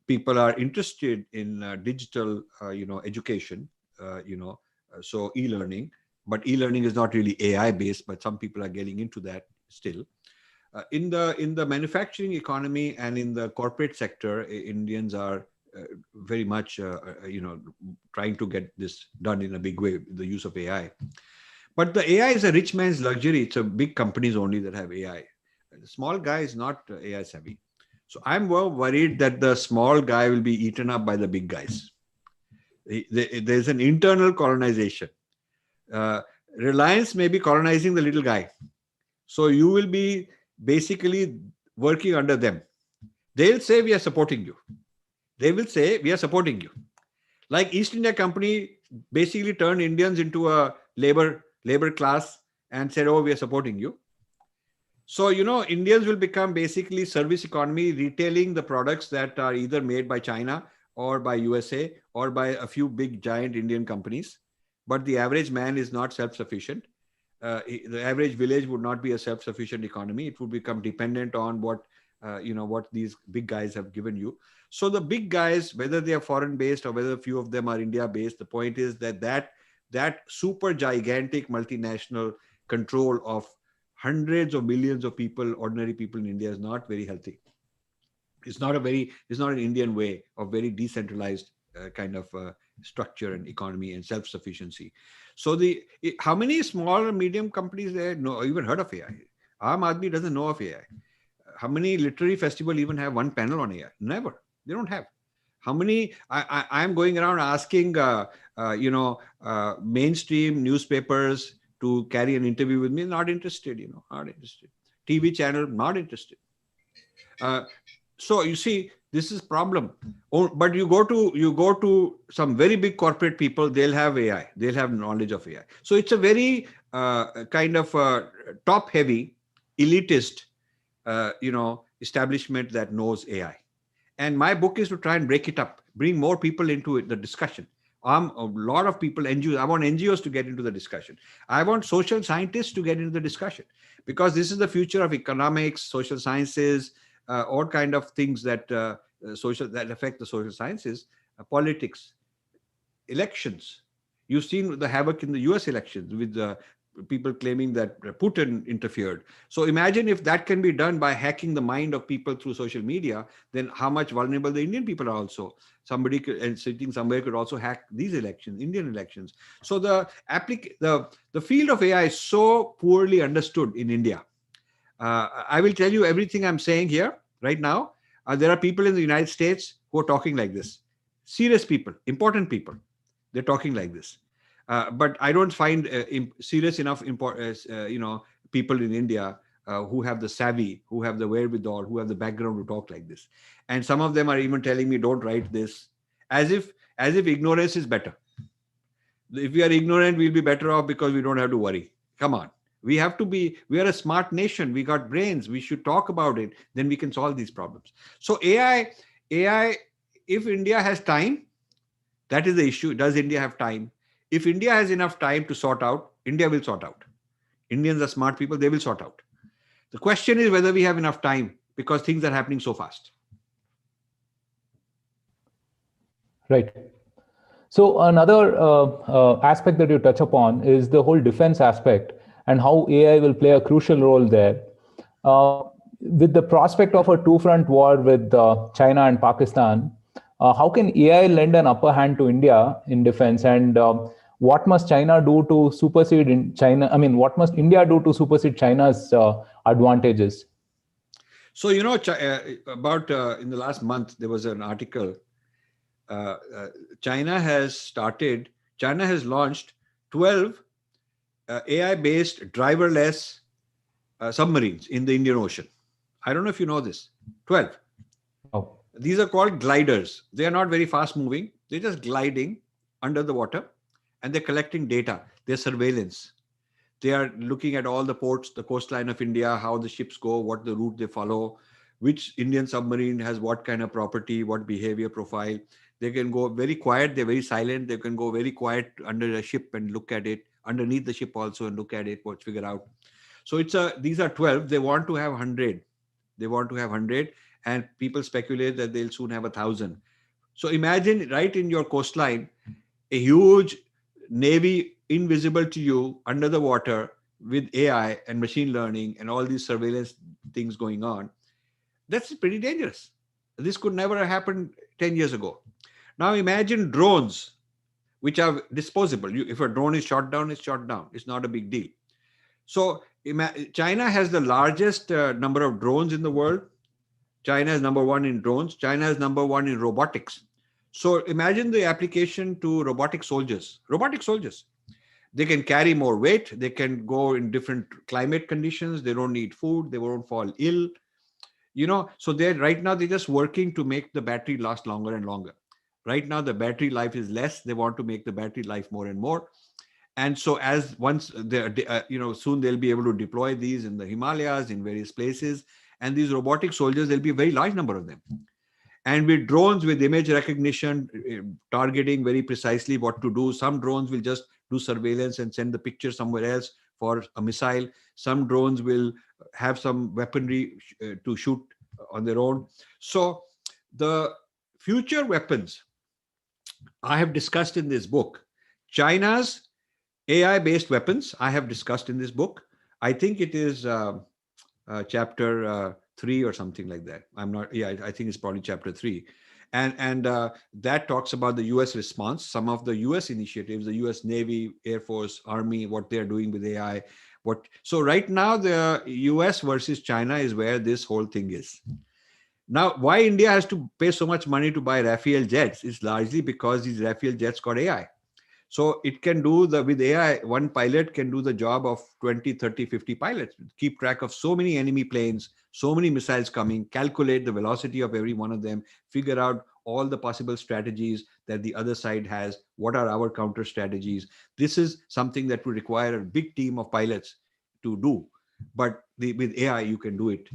People are interested in digital, education, so e-learning. But e-learning is not really AI based, but some people are getting into that still. In the manufacturing economy and in the corporate sector, Indians are very much, trying to get this done in a big way, the use of AI. But the AI is a rich man's luxury. It's a big companies only that have AI. The small guy is not AI savvy. So I'm more worried that the small guy will be eaten up by the big guys. There's an internal colonization. Reliance may be colonizing the little guy. So you will be basically working under them. They'll say, we are supporting you. They will say, we are supporting you. Like East India Company basically turned Indians into a labor class and said, oh, we are supporting you. So, Indians will become basically service economy, retailing the products that are either made by China or by USA or by a few big giant Indian companies. But the average man is not self-sufficient. The average village would not be a self-sufficient economy. It would become dependent on what these big guys have given you. So the big guys, whether they are foreign-based or whether a few of them are India-based, the point is that super gigantic multinational control of hundreds of millions of people, ordinary people in India, is not very healthy. It's not an Indian way of very decentralized kind of structure and economy and self-sufficiency. So how many small and medium companies there know, even heard of AI? Aam Aadmi doesn't know of AI. How many literary festivals even have one panel on AI? Never. They don't have. How many? I'm going around asking, mainstream newspapers to carry an interview with me. Not interested. Not interested. TV channel, not interested. So you see, this is problem. But you go to some very big corporate people, they'll have AI. They'll have knowledge of AI. So it's a very kind of top-heavy, elitist, establishment that knows AI. And my book is to try and break it up, bring more people into the discussion. A lot of people, NGOs, I want NGOs to get into the discussion. I want social scientists to get into the discussion, because this is the future of economics, social sciences, all kind of things that affect the social sciences, politics, elections. You've seen the havoc in the US elections with the people claiming that Putin interfered. So imagine if that can be done by hacking the mind of people through social media, then how much vulnerable the Indian people are also. Somebody sitting somewhere could also hack these elections, Indian elections. So the field of AI is so poorly understood in India. I will tell you everything I'm saying here right now. There are people in the United States who are talking like this. Serious people, important people. They're talking like this. But I don't find serious enough, people in India who have the savvy, who have the wherewithal, who have the background to talk like this. And some of them are even telling me, don't write this, as if ignorance is better. If we are ignorant, we'll be better off because we don't have to worry. Come on. We are a smart nation. We got brains. We should talk about it. Then we can solve these problems. So AI, if India has time, that is the issue. Does India have time? If India has enough time to sort out, India will sort out. Indians are smart people. They will sort out. The question is whether we have enough time because things are happening so fast. Right. So another aspect that you touch upon is the whole defense aspect and how AI will play a crucial role there. With the prospect of a two-front war with China and Pakistan, how can AI lend an upper hand to India in defense, and what must China do to supersede in China? I mean, what must India do to supersede China's advantages? So about in the last month there was an article. China has launched 12 AI-based driverless submarines in the Indian Ocean. I don't know if you know this. 12. Oh. These are called gliders. They are not very fast moving. They're just gliding under the water and they're collecting data. They're surveillance. They are looking at all the ports, the coastline of India, how the ships go, what the route they follow, which Indian submarine has what kind of property, what behavior profile. They can go very quiet. They're very silent. They can go very quiet under a ship and look at it, underneath the ship also, and look at it, figure out. So these are 12. They want to have 100. They want to have 100, and people speculate that they'll soon have 1,000. So imagine right in your coastline, a huge navy invisible to you under the water with AI and machine learning and all these surveillance things going on. That's pretty dangerous. This could never have happened 10 years ago. Now imagine drones, which are disposable. If a drone is shot down, it's shot down. It's not a big deal. So China has the largest number of drones in the world. China is number one in drones. China is number one in robotics. So imagine the application to robotic soldiers. Robotic soldiers. They can carry more weight. They can go in different climate conditions. They don't need food. They won't fall ill. So right now they're just working to make the battery last longer and longer. Right now the battery life is less. They want to make the battery life more and more. And so once soon they'll be able to deploy these in the Himalayas, in various places. And these robotic soldiers, there'll be a very large number of them. And with drones, with image recognition, targeting very precisely what to do. Some drones will just do surveillance and send the picture somewhere else for a missile. Some drones will have some weaponry to shoot on their own. So the future weapons I have discussed in this book. China's AI-based weapons I have discussed in this book. I think it is chapter 3 or something like that. I think it's probably chapter 3. And that talks about the US response, some of the US initiatives, the US Navy, Air Force, Army, what they're doing with AI. So right now, the US versus China is where this whole thing is. Now, why India has to pay so much money to buy Rafale jets is largely because these Rafale jets got AI. So it can do with AI, one pilot can do the job of 20, 30, 50 pilots, keep track of so many enemy planes, so many missiles coming, calculate the velocity of every one of them, figure out all the possible strategies that the other side has. What are our counter strategies? This is something that would require a big team of pilots to do. But with AI, you can do it.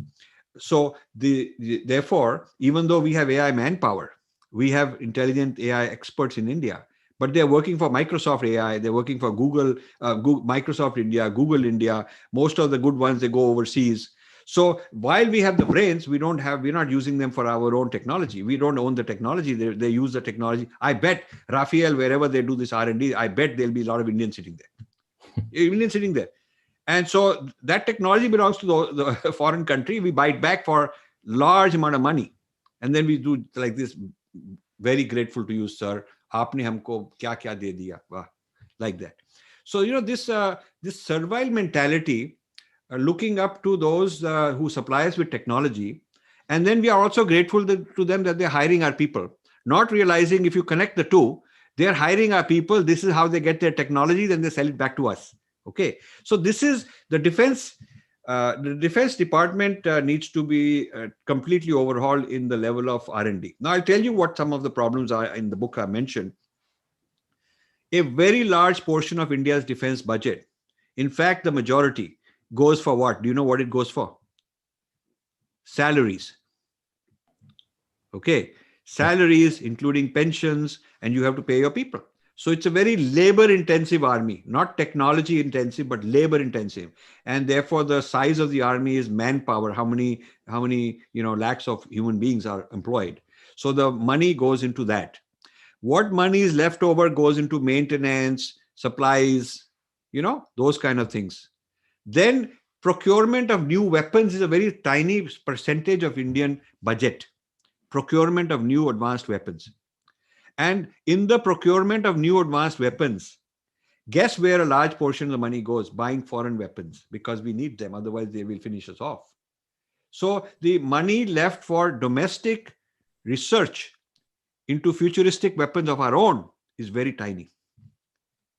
So therefore, even though we have AI manpower, we have intelligent AI experts in India, but they're working for Microsoft AI, they're working for Google, Microsoft India, Google India. Most of the good ones, they go overseas. So while we have the brains, we're not using them for our own technology. We don't own the technology. They use the technology. I bet Rafael, wherever they do this R&D, I bet there'll be a lot of Indians sitting there. And so that technology belongs to the foreign country. We buy it back for large amount of money. And then we do like this, very grateful to you, sir. Aapne humko kya de diya? Like that. So, this servile mentality, looking up to those who supply us with technology. And then we are also grateful to them that they're hiring our people, not realizing if you connect the two, they're hiring our people. This is how they get their technology, then they sell it back to us. Okay. So this is the defense. The Defense Department needs to be completely overhauled in the level of R&D. Now, I'll tell you what some of the problems are in the book I mentioned. A very large portion of India's defense budget In fact, the majority goes for what? Do you know what it goes for? Salaries. Okay. Salaries, including pensions, and you have to pay your people. So it's a very labor intensive army, not technology intensive, but labor intensive. And therefore the size of the army is manpower. How many, lakhs of human beings are employed. So the money goes into that. What money is left over goes into maintenance, supplies, those kind of things. Then procurement of new weapons is a very tiny percentage of Indian budget. Procurement of new advanced weapons. And in the procurement of new advanced weapons, guess where a large portion of the money goes? Buying foreign weapons, because we need them. Otherwise, they will finish us off. So the money left for domestic research into futuristic weapons of our own is very tiny.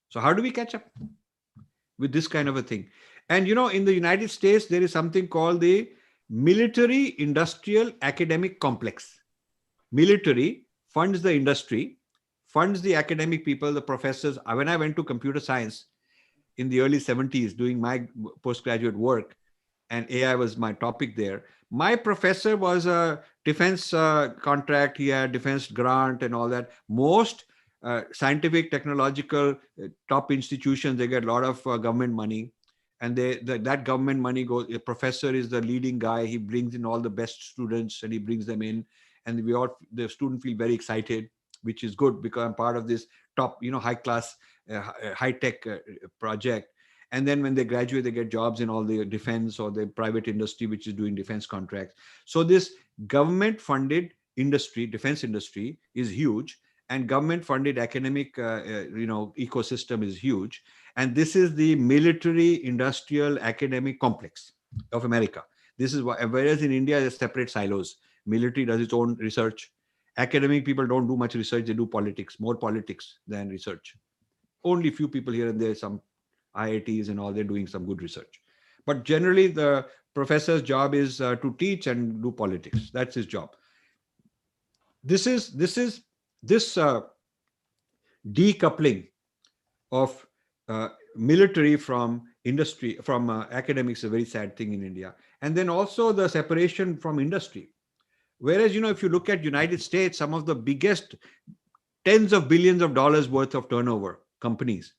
So how do we catch up with this kind of a thing? And in the United States, there is something called the military industrial academic complex. Military funds the industry, funds the academic people, the professors. When I went to computer science in the early 70s doing my postgraduate work, and AI was my topic there, my professor was a defense contract. He had defense grant and all that. Most scientific, technological top institutions, they get a lot of government money. And that government money goes, a professor is the leading guy. He brings in all the best students and he brings them in. And the student feel very excited, which is good because I'm part of this top, high class, high tech project. And then when they graduate, they get jobs in all the defense or the private industry, which is doing defense contracts. So this government funded industry, defense industry is huge, and government funded academic, ecosystem is huge. And this is the military industrial academic complex of America. This is whereas in India, there's separate silos. Military does its own research. Academic people don't do much research. They do politics, more politics than research. Only few people here and there, some IITs and all, they're doing some good research. But generally, the professor's job is to teach and do politics. That's his job. This decoupling of military from industry, from academics, is a very sad thing in India. And then also the separation from industry. Whereas, if you look at United States, some of the biggest tens of billions of dollars worth of turnover companies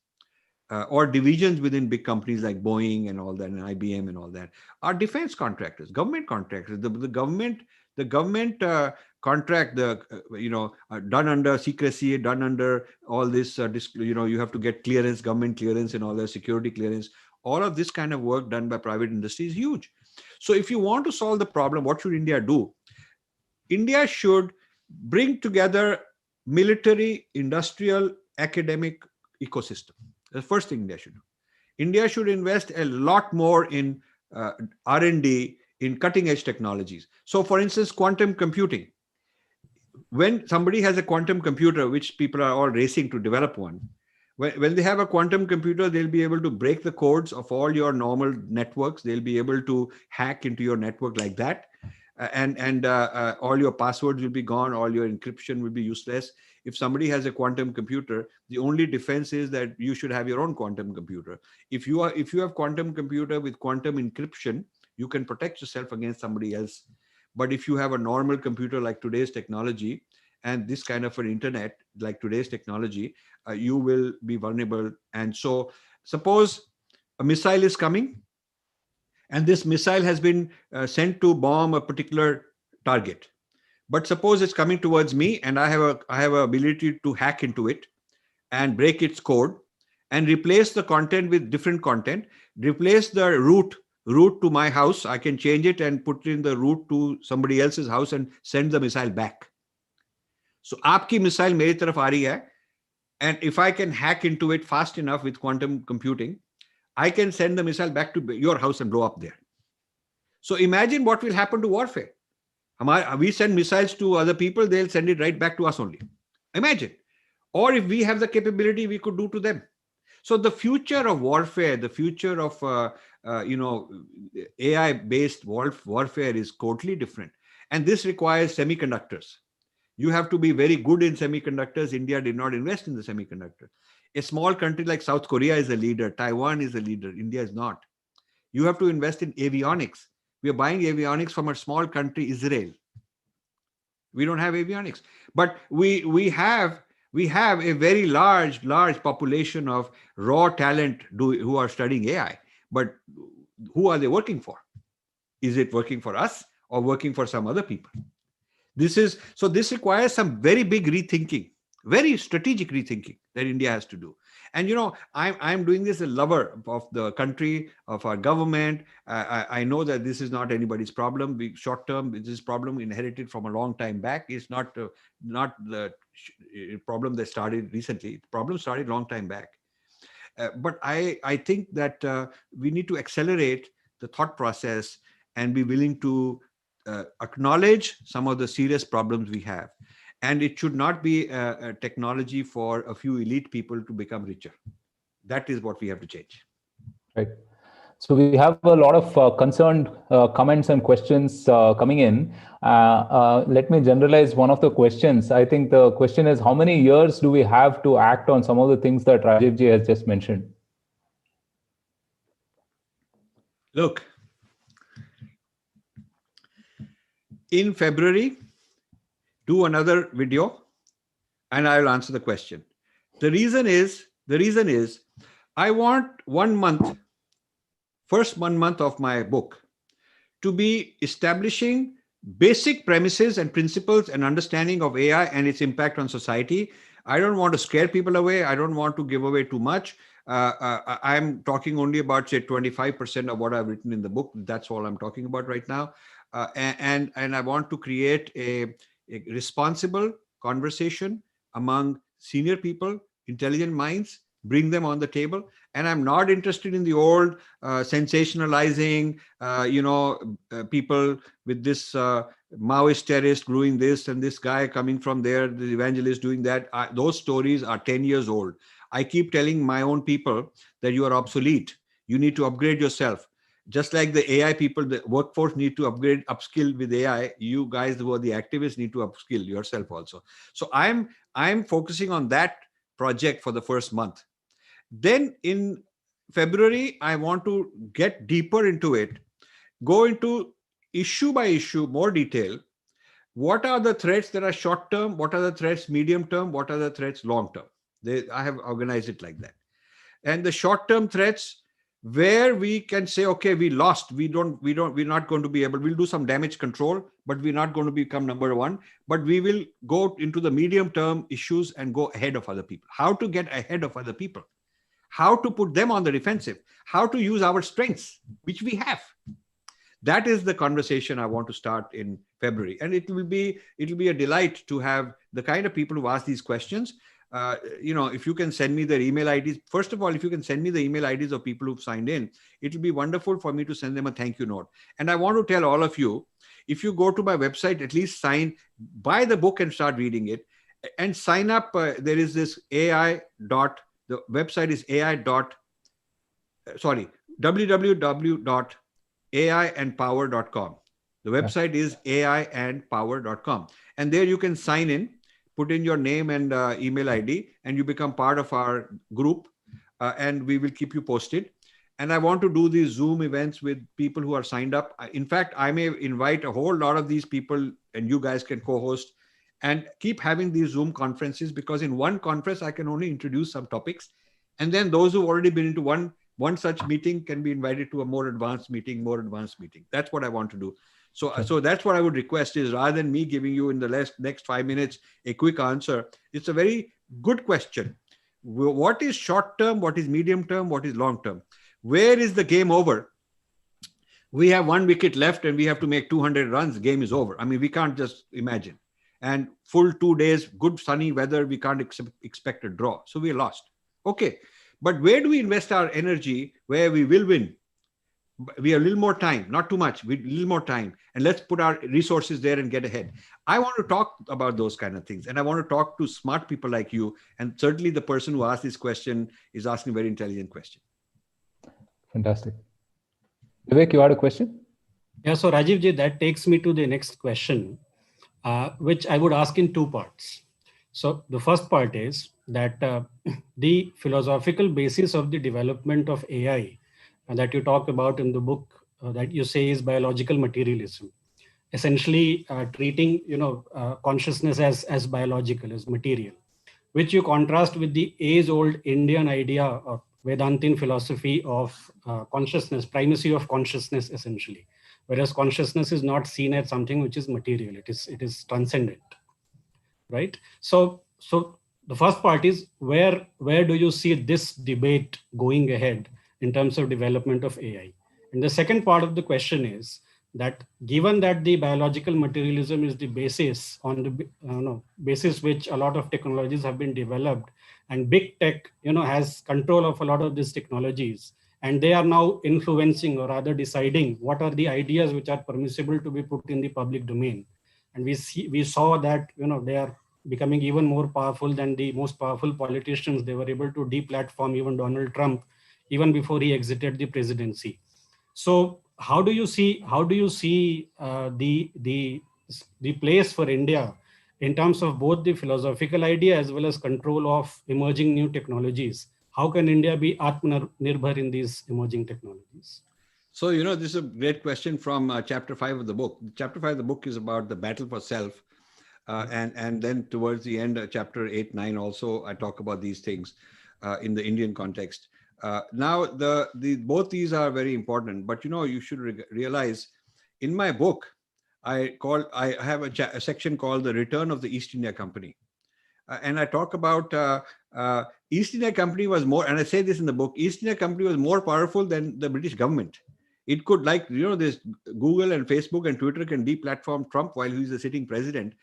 or divisions within big companies like Boeing and all that, and IBM and all that, are defense contractors, government contractors. The government contract, done under secrecy, done under all this, you have to get clearance, government clearance and all that, security clearance. All of this kind of work done by private industry is huge. So if you want to solve the problem, what should India do? India should bring together military, industrial, academic ecosystem. The first thing India should do. India should invest a lot more in R&D, in cutting edge technologies. So for instance, quantum computing. When somebody has a quantum computer, which people are all racing to develop one, when they have a quantum computer, they'll be able to break the codes of all your normal networks. They'll be able to hack into your network like that. And all your passwords will be gone. All your encryption will be useless. If somebody has a quantum computer, the only defense is that you should have your own quantum computer. If you have quantum computer with quantum encryption, you can protect yourself against somebody else. But if you have a normal computer like today's technology and this kind of an internet like today's technology, you will be vulnerable. And so suppose a missile is coming, and this missile has been sent to bomb a particular target. But suppose it's coming towards me and I have a ability to hack into it and break its code and replace the content with different content, replace the route to my house. I can change it and put in the route to somebody else's house and send the missile back. So aapki missile meri taraf aa rahi hai, and if I can hack into it fast enough with quantum computing, I can send the missile back to your house and blow up there. So imagine what will happen to warfare. We send missiles to other people, they'll send it right back to us only. Imagine. Or if we have the capability, we could do to them. So the future of warfare, the future of AI-based warfare is totally different. And this requires semiconductors. You have to be very good in semiconductors. India did not invest in the semiconductor. A small country like South Korea is a leader. Taiwan is a leader. India is not. You have to invest in avionics. We are buying avionics from a small country, Israel. We don't have avionics, but we have a very large population of raw talent who are studying AI. But who are they working for? Is it working for us or working for some other people? This requires some very big rethinking, very strategic rethinking that India has to do. And I'm doing this as a lover of the country, of our government. I know that this is not anybody's problem. Short term, this is problem inherited from a long time back. It's not the problem that started recently. The problem started long time back. But I think that we need to accelerate the thought process and be willing to acknowledge some of the serious problems we have. And it should not be a technology for a few elite people to become richer. That is what we have to change. Right. So we have a lot of concerned comments and questions coming in. Let me generalize one of the questions. I think the question is, how many years do we have to act on some of the things that Rajiv ji has just mentioned? Look, in February, do another video and I will answer the question. The reason is, I want 1 month, first 1 month of my book, to be establishing basic premises and principles and understanding of AI and its impact on society. I don't want to scare people away. I don't want to give away too much. I'm talking only about, say, 25% of what I've written in the book. That's all I'm talking about right now. And I want to create a responsible conversation among senior people, intelligent minds, bring them on the table. And I'm not interested in the old sensationalizing, people with this Maoist terrorist doing this and this guy coming from there, the evangelist doing that. Those stories are 10 years old. I keep telling my own people that you are obsolete. You need to upgrade yourself. Just like the AI people, the workforce need to upskill with AI. You guys who are the activists need to upskill yourself also. So I'm focusing on that project for the first month. Then in February, I want to get deeper into it, go into issue by issue, more detail. What are the threats that are short term? What are the threats medium term? What are the threats long term? I have organized it like that. And the short term threats, where we can say, okay, we lost, we're not going to be able, we'll do some damage control, but we're not going to become number one, but we will go into the medium term issues and go ahead of other people. How to get ahead of other people, how to put them on the defensive, how to use our strengths, which we have. That is the conversation I want to start in February. And it will be a delight to have the kind of people who ask these questions. If you can send me their email IDs, first of all, if you can send me the email IDs of people who've signed in, it will be wonderful for me to send them a thank you note. And I want to tell all of you, if you go to my website, at least buy the book and start reading it and sign up. There is this the website is www.aiandpower.com. The website is aiandpower.com. And there you can sign in, put in your name and email ID, and you become part of our group, and we will keep you posted. And I want to do these Zoom events with people who are signed up. In fact, I may invite a whole lot of these people, and you guys can co-host and keep having these Zoom conferences, because in one conference, I can only introduce some topics. And then those who've already been into one such meeting can be invited to a more advanced meeting. That's what I want to do. So that's what I would request is, rather than me giving you in the next 5 minutes a quick answer, it's a very good question. What is short term? What is medium term? What is long term? Where is the game over? We have 1 wicket left and we have to make 200 runs. Game is over. I mean, we can't just imagine. And full 2 days, good sunny weather, we can't expect a draw. So we are lost. Okay. But where do we invest our energy where we will win? We have a little more time, not too much, a little more time. And let's put our resources there and get ahead. I want to talk about those kind of things. And I want to talk to smart people like you. And certainly the person who asked this question is asking a very intelligent question. Fantastic. Vivek, you had a question? Yeah, so Rajiv ji, that takes me to the next question, which I would ask in 2 parts. So the first part is that the philosophical basis of the development of AI that you talk about in the book that you say is biological materialism, essentially treating consciousness as biological, as material, which you contrast with the age-old Indian idea of Vedantin philosophy of consciousness, primacy of consciousness, essentially, whereas consciousness is not seen as something which is material; it is transcendent, right? So the first part is where do you see this debate going ahead in terms of development of AI? And the second part of the question is that given that the biological materialism is the basis on the basis which a lot of technologies have been developed, and big tech has control of a lot of these technologies, and they are now influencing or rather deciding what are the ideas which are permissible to be put in the public domain. And we saw that they are becoming even more powerful than the most powerful politicians. They were able to deplatform even Donald Trump even before he exited the presidency. So how do you see the place for India in terms of both the philosophical idea as well as control of emerging new technologies? How can India be Atmanirbhar in these emerging technologies? So, this is a great question from chapter 5 of the book. Chapter 5 of the book is about the battle for self. And then towards the end, chapter 8, 9, also, I talk about these things in the Indian context. Now, both these are very important, but you should realize in my book, I have a section called The Return of the East India Company. And I talk about East India Company was more, and I say this in the book, East India Company was more powerful than the British government. It could, this Google and Facebook and Twitter can deplatform Trump while he's the sitting president,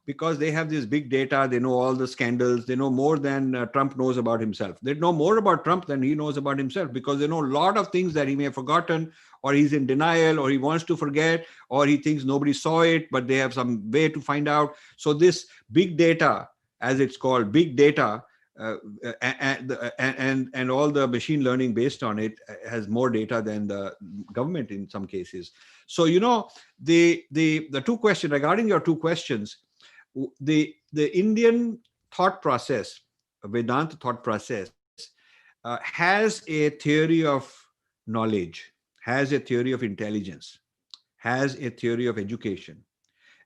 because they have this big data. They know all the scandals. They know more than Trump knows about himself. They know more about Trump than he knows about himself, because they know a lot of things that he may have forgotten, or he's in denial, or he wants to forget, or he thinks nobody saw it, but they have some way to find out. So this big data, as it's called, big data, and all the machine learning based on it has more data than the government in some cases. So the two questions, regarding your two questions, the Indian thought process, Vedanta thought process, has a theory of knowledge, has a theory of intelligence, has a theory of education,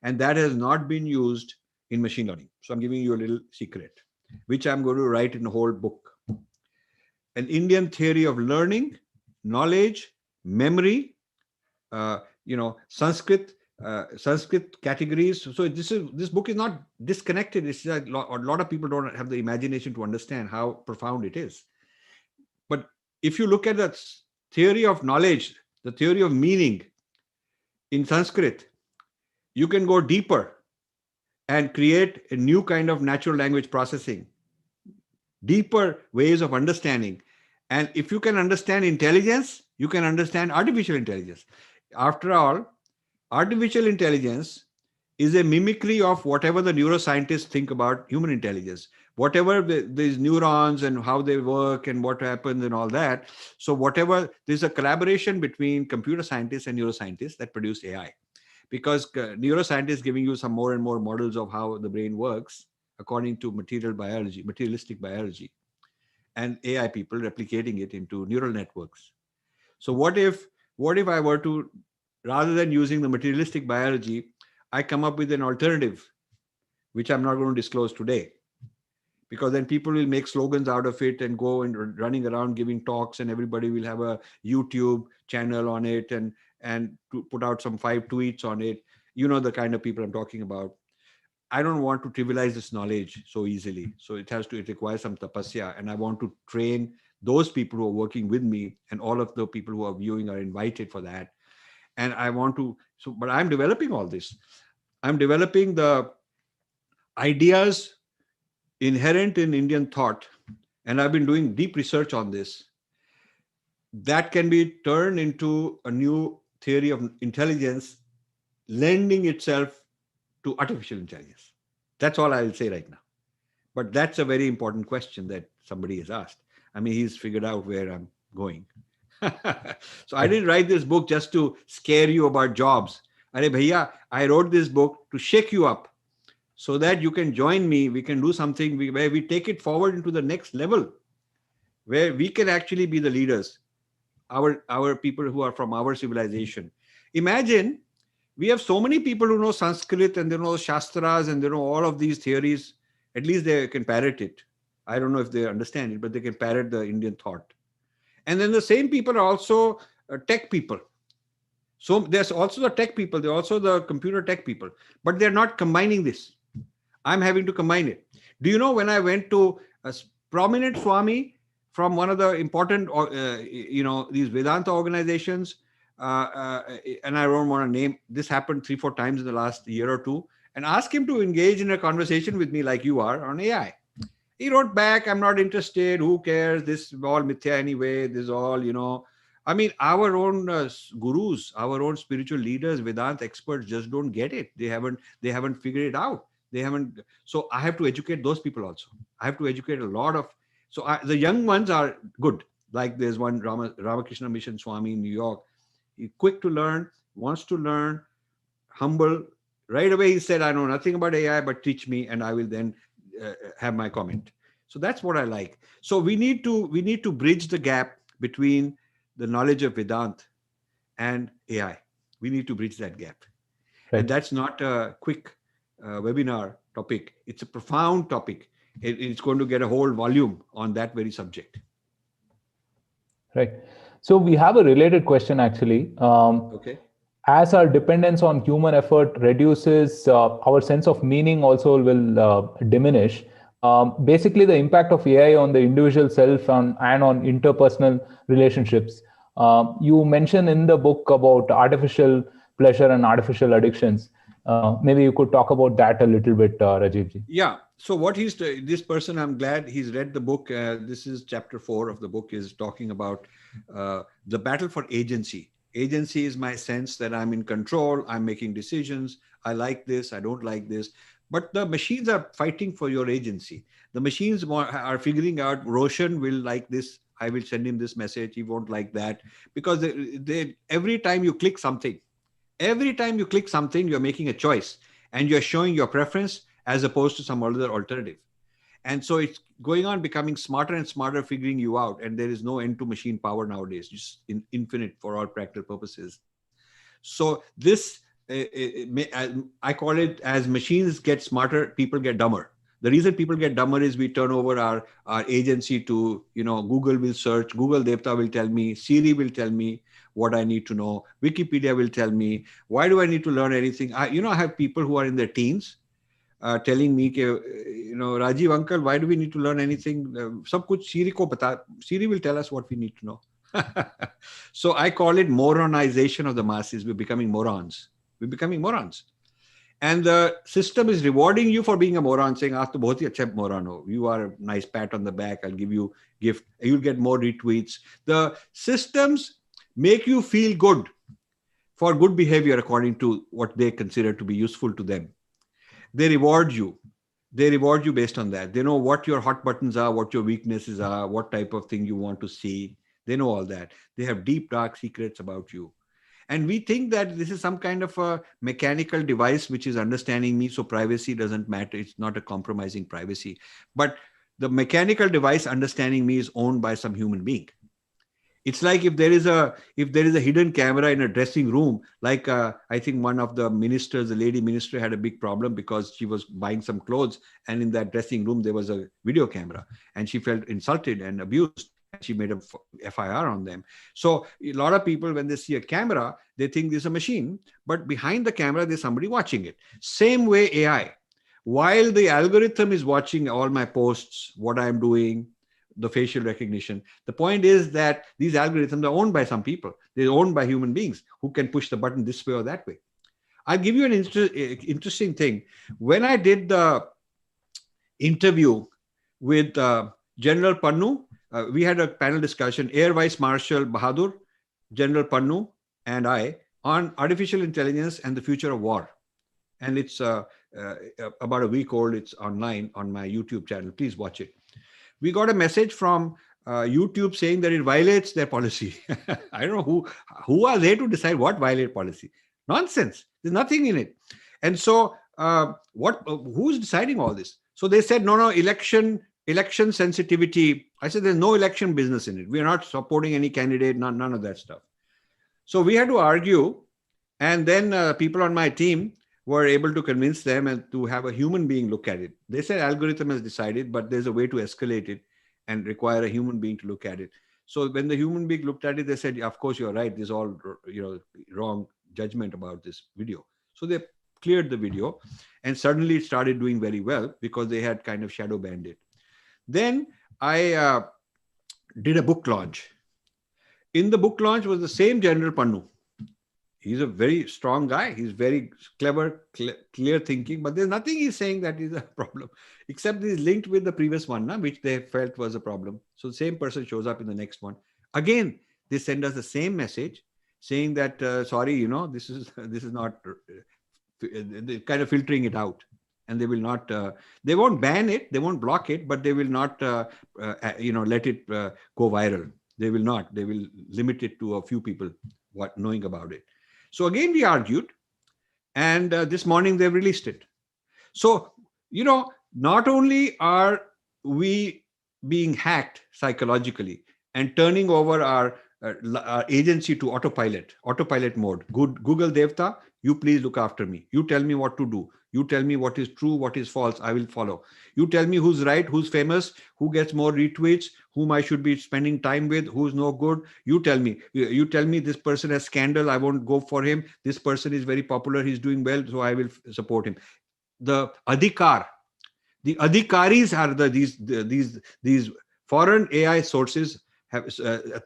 and that has not been used in machine learning. So I'm giving you a little secret, which I'm going to write in the whole book. An Indian theory of learning, knowledge, memory, Sanskrit categories. So this book is not disconnected. It's a lot of people don't have the imagination to understand how profound it is. But if you look at the theory of knowledge, the theory of meaning in Sanskrit, you can go deeper and create a new kind of natural language processing, deeper ways of understanding. And if you can understand intelligence, you can understand artificial intelligence. After all, artificial intelligence is a mimicry of whatever the neuroscientists think about human intelligence, whatever these neurons and how they work and what happens and all that. So there's a collaboration between computer scientists and neuroscientists that produce AI. Because neuroscientists giving you some more and more models of how the brain works according to materialistic biology, and AI people replicating it into neural networks. So what if I were to, rather than using the materialistic biology, I come up with an alternative, which I'm not going to disclose today, because then people will make slogans out of it and go and running around giving talks, and everybody will have a YouTube channel on it and to put out some 5 tweets on it. The kind of people I'm talking about. I don't want to trivialize this knowledge so easily. So it requires some tapasya, and I want to train those people who are working with me, and all of the people who are viewing are invited for that. And I want to, but I'm developing all this. I'm developing the ideas inherent in Indian thought, and I've been doing deep research on this, that can be turned into a new theory of intelligence, lending itself to artificial intelligence. That's all I'll say right now. But that's a very important question that somebody has asked. I mean, he's figured out where I'm going. So I didn't write this book just to scare you about jobs. Arey bhaiya, I wrote this book to shake you up so that you can join me. We can do something where we take it forward into the next level, where we can actually be the leaders, our people who are from our civilization. Imagine we have so many people who know Sanskrit and they know Shastras and they know all of these theories. At least they can parrot it. I don't know if they understand it, but they can parrot the Indian thought. And then the same people are also tech people. So there's also the tech people, they're also the computer tech people, but they're not combining this. I'm having to combine it. Do you know, when I went to a prominent Swami from one of the important, these Vedanta organizations, and I don't want to name, this happened 3-4 times in the last year or two, and asked him to engage in a conversation with me like you are on AI. He wrote back, I'm not interested, who cares, this is all mithya anyway, this is all, I mean, our own gurus, our own spiritual leaders, Vedanta experts just don't get it. They haven't figured it out. They haven't. So I have to educate those people also. I have to educate a lot of. So the young ones are good. Like there's one Ramakrishna Mission Swami in New York. He's quick to learn, wants to learn, humble. Right away he said, I know nothing about AI, but teach me, and I will then have my comment. So that's what I like. So we need to bridge the gap between the knowledge of Vedanta and AI. We need to bridge that gap. Right. And that's not a quick webinar topic. It's a profound topic. It's going to get a whole volume on that very subject. Right. So we have a related question actually. Okay. As our dependence on human effort reduces, our sense of meaning also will diminish. Basically, the impact of AI on the individual self and on interpersonal relationships. You mentioned in the book about artificial pleasure and artificial addictions. Maybe you could talk about that a little bit, Rajivji. Yeah. So what this person, I'm glad he's read the book. This is chapter 4 of the book, is talking about the battle for agency. Agency is my sense that I'm in control. I'm making decisions. I like this. I don't like this. But the machines are fighting for your agency. The machines are figuring out, Roshan will like this. I will send him this message. He won't like that. Because every time you click something, you're making a choice and you're showing your preference as opposed to some other alternative. And so it's going on becoming smarter and smarter, figuring you out. And there is no end to machine power nowadays, just infinite for all practical purposes. So this, I call it, as machines get smarter, people get dumber. The reason people get dumber is we turn over our agency to, Google will search, Google Devta will tell me, Siri will tell me what I need to know, Wikipedia will tell me, why do I need to learn anything? I have people who are in their teens telling me, Rajiv uncle, why do we need to learn anything? Sab kuch Siri ko bata. Siri will tell us what we need to know. So I call it moronization of the masses. We're becoming morons. And the system is rewarding you for being a moron, saying, "Aap to bahut hi acha moron ho. You are a nice pat on the back. I'll give you gift. You'll get more retweets." The systems make you feel good for good behavior according to what they consider to be useful to them. They reward you. They reward you based on that. They know what your hot buttons are, what your weaknesses are, what type of thing you want to see. They know all that. They have deep, dark secrets about you. And we think that this is some kind of a mechanical device which is understanding me, so privacy doesn't matter. It's not a compromising privacy. But the mechanical device understanding me is owned by some human being. It's like if there is a hidden camera in a dressing room, like I think one of the ministers, the lady minister, had a big problem because she was buying some clothes, and in that dressing room there was a video camera, and she felt insulted and abused. She made a FIR on them. So a lot of people, when they see a camera, they think there's a machine, but behind the camera, there's somebody watching it. Same way AI. While the algorithm is watching all my posts, what I'm doing, the facial recognition, the point is that these algorithms are owned by some people. They're owned by human beings who can push the button this way or that way. I'll give you an interesting thing. When I did the interview with General Pannu, we had a panel discussion, Air Vice Marshal Bahadur, General Pannu, and I, on artificial intelligence and the future of war. And it's about a week old. It's online on my YouTube channel. Please watch it. We got a message from YouTube saying that it violates their policy. I don't know who are they to decide what violate policy. Nonsense. There's nothing in it. And so who's deciding all this? So they said, no, election sensitivity. I said, there's no election business in it. We're not supporting any candidate, none of that stuff. So we had to argue. And then people on my team were able to convince them and to have a human being look at it. They said algorithm has decided, but there's a way to escalate it and require a human being to look at it. So when the human being looked at it, they said, of course, you're right. This is all, wrong judgment about this video. So they cleared the video and suddenly it started doing very well because they had kind of shadow banned it. Then I did a book launch. In the book launch was the same General Pannu. He's a very strong guy. He's very clever, clear thinking, but there's nothing he's saying that is a problem, except he's linked with the previous one, which they felt was a problem. So the same person shows up in the next one. Again, they send us the same message saying that, sorry, this is not, they're kind of filtering it out. And they will not, they won't ban it, they won't block it, but they will not, let it go viral. They will not, they will limit it to a few people knowing about it. So again, we argued, and this morning they released it. So, not only are we being hacked psychologically and turning over our agency to autopilot mode. Google Devta, you please look after me. You tell me what to do. You tell me what is true, what is false. I will follow. You tell me who's right, who's famous, who gets more retweets, whom I should be spending time with, who's no good. You tell me. You tell me this person has scandal. I won't go for him. This person is very popular. He's doing well, so I will support him. The adhikaris are these foreign AI sources have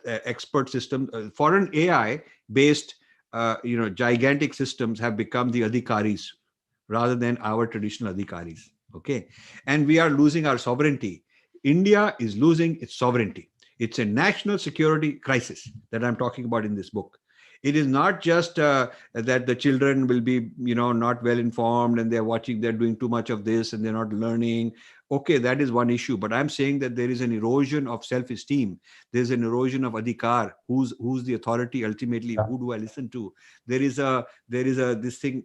expert systems. Foreign AI based gigantic systems have become the adhikaris rather than our traditional adhikaris. Okay. And we are losing our sovereignty. India is losing its sovereignty. It's a national security crisis that I'm talking about in this book. It is not just that the children will be, not well informed and they're doing too much of this and they're not learning. Okay, that is one issue. But I'm saying that there is an erosion of self-esteem. There's an erosion of adhikar. Who's the authority ultimately? Who do I listen to? There is this thing.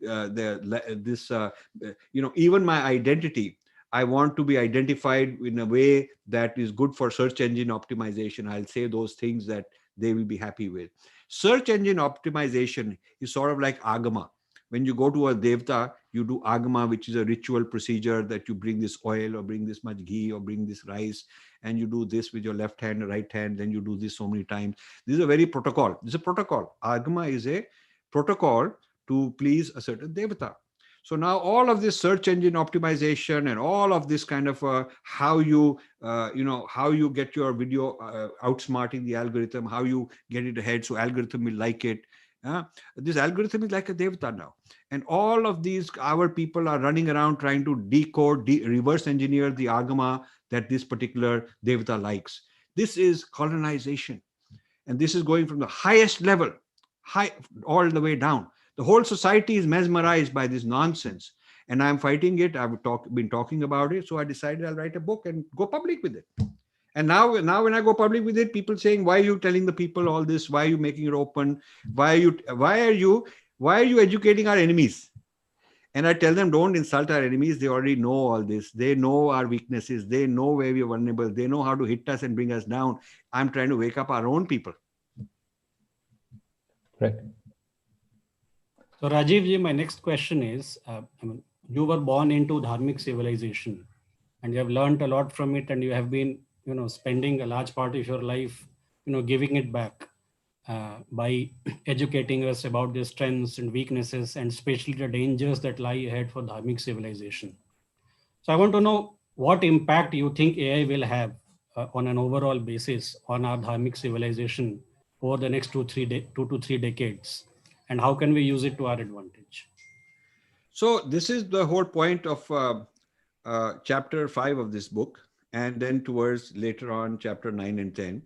Even my identity. I want to be identified in a way that is good for search engine optimization. I'll say those things that they will be happy with. Search engine optimization is sort of like agama. When you go to a devta, you do agama, which is a ritual procedure that you bring this oil or bring this much ghee or bring this rice, and you do this with your left hand or right hand, then you do this so many times. This is a very protocol. This is a protocol. Agama is a protocol to please a certain devata. So now all of this search engine optimization and all of this kind of how you get your video outsmarting the algorithm, how you get it ahead so algorithm will like it. This algorithm is like a devata now. And all of these, our people are running around trying to decode, reverse engineer the agama that this particular devata likes. This is colonization. And this is going from the highest level, all the way down. The whole society is mesmerized by this nonsense. And I'm fighting it. I've been talking about it. So I decided I'll write a book and go public with it. And now when I go public with it, people saying, why are you telling the people all this? Why are you making it open? Why are you educating our enemies? And I tell them, don't insult our enemies. They already know all this. They know our weaknesses. They know where we are vulnerable. They know how to hit us and bring us down. I'm trying to wake up our own people. Right. So Rajiv ji, my next question is, you were born into dharmic civilization and you have learned a lot from it, and you have been, spending a large part of your life, giving it back by educating us about the strengths and weaknesses, and especially the dangers that lie ahead for dharmic civilization. So I want to know what impact you think AI will have on an overall basis on our dharmic civilization over the next 2 to 3 decades, and how can we use it to our advantage? So this is the whole point of chapter 5 of this book, and then towards later on chapter 9 and 10.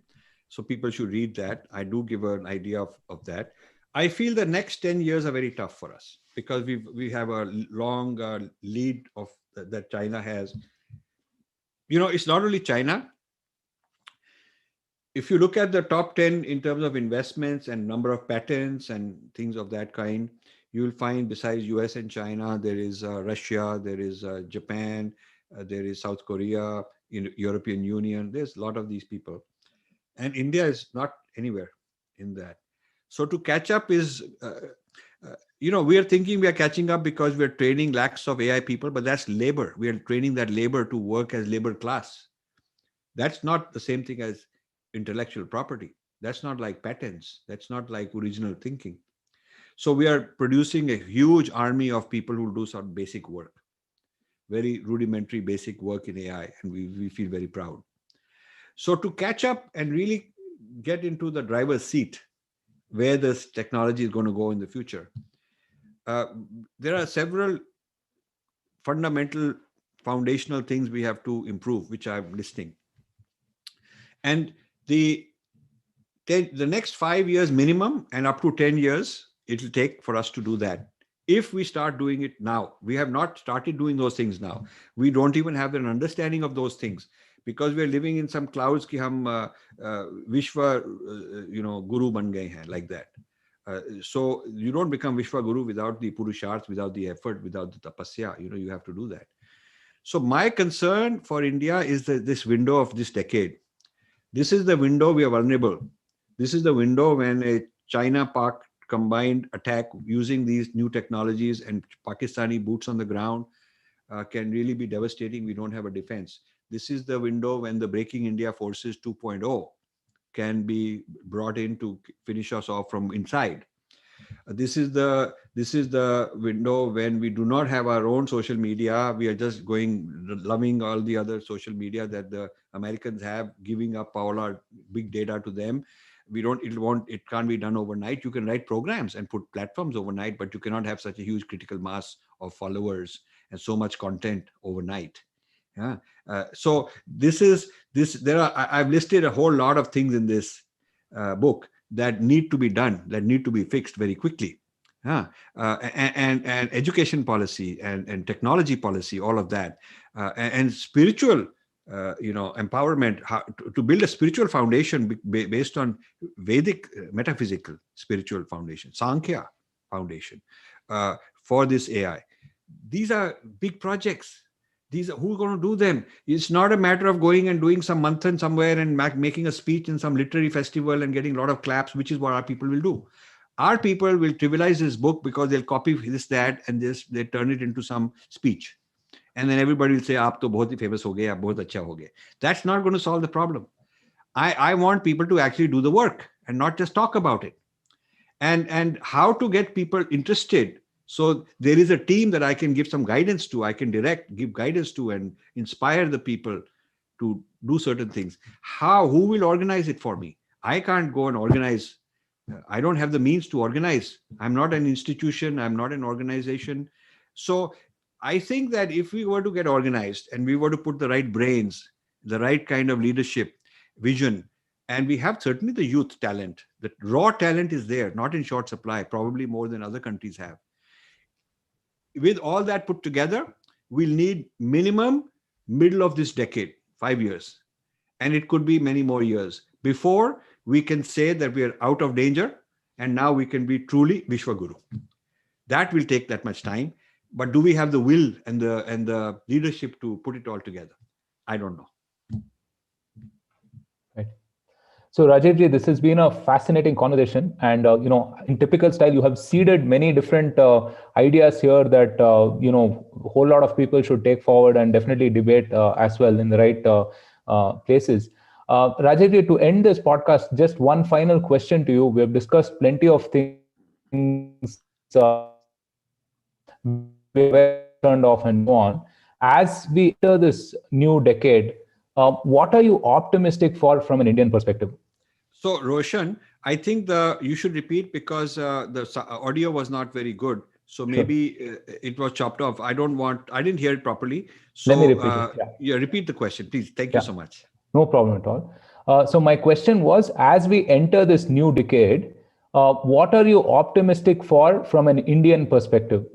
So people should read that. I do give an idea of that. I feel the next 10 years are very tough for us because we have a long lead of that China has. It's not only China. If you look at the top 10 in terms of investments and number of patents and things of that kind, You will find besides US and China, there is Russia, there is Japan, there is South Korea, European Union. There's a lot of these people. And India is not anywhere in that. So to catch up is, we are thinking we are catching up because we are training lakhs of AI people, but that's labor. We are training that labor to work as labor class. That's not the same thing as intellectual property. That's not like patents. That's not like original thinking. So we are producing a huge army of people who do some basic work, very rudimentary basic work in AI, and we feel very proud. So to catch up and really get into the driver's seat, where this technology is going to go in the future, there are several fundamental, foundational things we have to improve, which I'm listing. And the next 5 years minimum and up to 10 years, it'll take for us to do that. If we start doing it now, we have not started doing those things now. We don't even have an understanding of those things because we're living in some clouds ki hum Vishwa, Guru ban gaye hain, like that. So you don't become Vishwa Guru without the Purusharth, without the effort, without the tapasya. You have to do that. So my concern for India is this window of this decade. This is the window we are vulnerable. This is the window when a China-Pak combined attack using these new technologies and Pakistani boots on the ground can really be devastating. We don't have a defense. This is the window when the Breaking India Forces 2.0 can be brought in to finish us off from inside. This is the window when we do not have our own social media. We are just loving all the other social media that the Americans have, giving up all our big data to them. It can't be done overnight. You can write programs and put platforms overnight, but you cannot have such a huge critical mass of followers and so much content overnight. Yeah. So I've listed a whole lot of things in this book that need to be done, that need to be fixed very quickly. And education policy and technology policy, all of that, and spiritual empowerment, to build a spiritual foundation based on Vedic metaphysical spiritual foundation, Sankhya foundation for this AI. These are big projects. Who's going to do them? It's not a matter of going and doing some manthan somewhere and making a speech in some literary festival and getting a lot of claps, which is what our people will do. Our people will trivialize this book because they'll copy this, that, and they turn it into some speech. And then everybody will say, "Aap to bahut hi famous ho gaye, aap bahut acha ho gaye." That's not going to solve the problem. I want people to actually do the work and not just talk about it. And how to get people interested. So there is a team that I can give some guidance to, I can give guidance to and inspire the people to do certain things. Who will organize it for me? I can't go and organize. I don't have the means to organize. I'm not an institution. I'm not an organization. So I think that if we were to get organized and we were to put the right brains, the right kind of leadership, vision, and we have certainly the youth talent, the raw talent is there, not in short supply, probably more than other countries have. With all that put together, we'll need minimum middle of this decade, 5 years. And it could be many more years before we can say that we are out of danger and now we can be truly Vishwaguru. That will take that much time. But do we have the will and the leadership to put it all together? I don't know. Right. So Rajivji, this has been a fascinating conversation, and in typical style, you have seeded many different ideas here that a whole lot of people should take forward and definitely debate as well in the right places. Rajivji, to end this podcast, just one final question to you. We have discussed plenty of things, where turned off and so on. As we enter this new decade, what are you optimistic for from an Indian perspective? So, Roshan, I think you should repeat because the audio was not very good. So maybe it was chopped off. I didn't hear it properly. So let me repeat it. Yeah, repeat the question, please. Thank you so much. No problem at all. So my question was, as we enter this new decade, what are you optimistic for from an Indian perspective?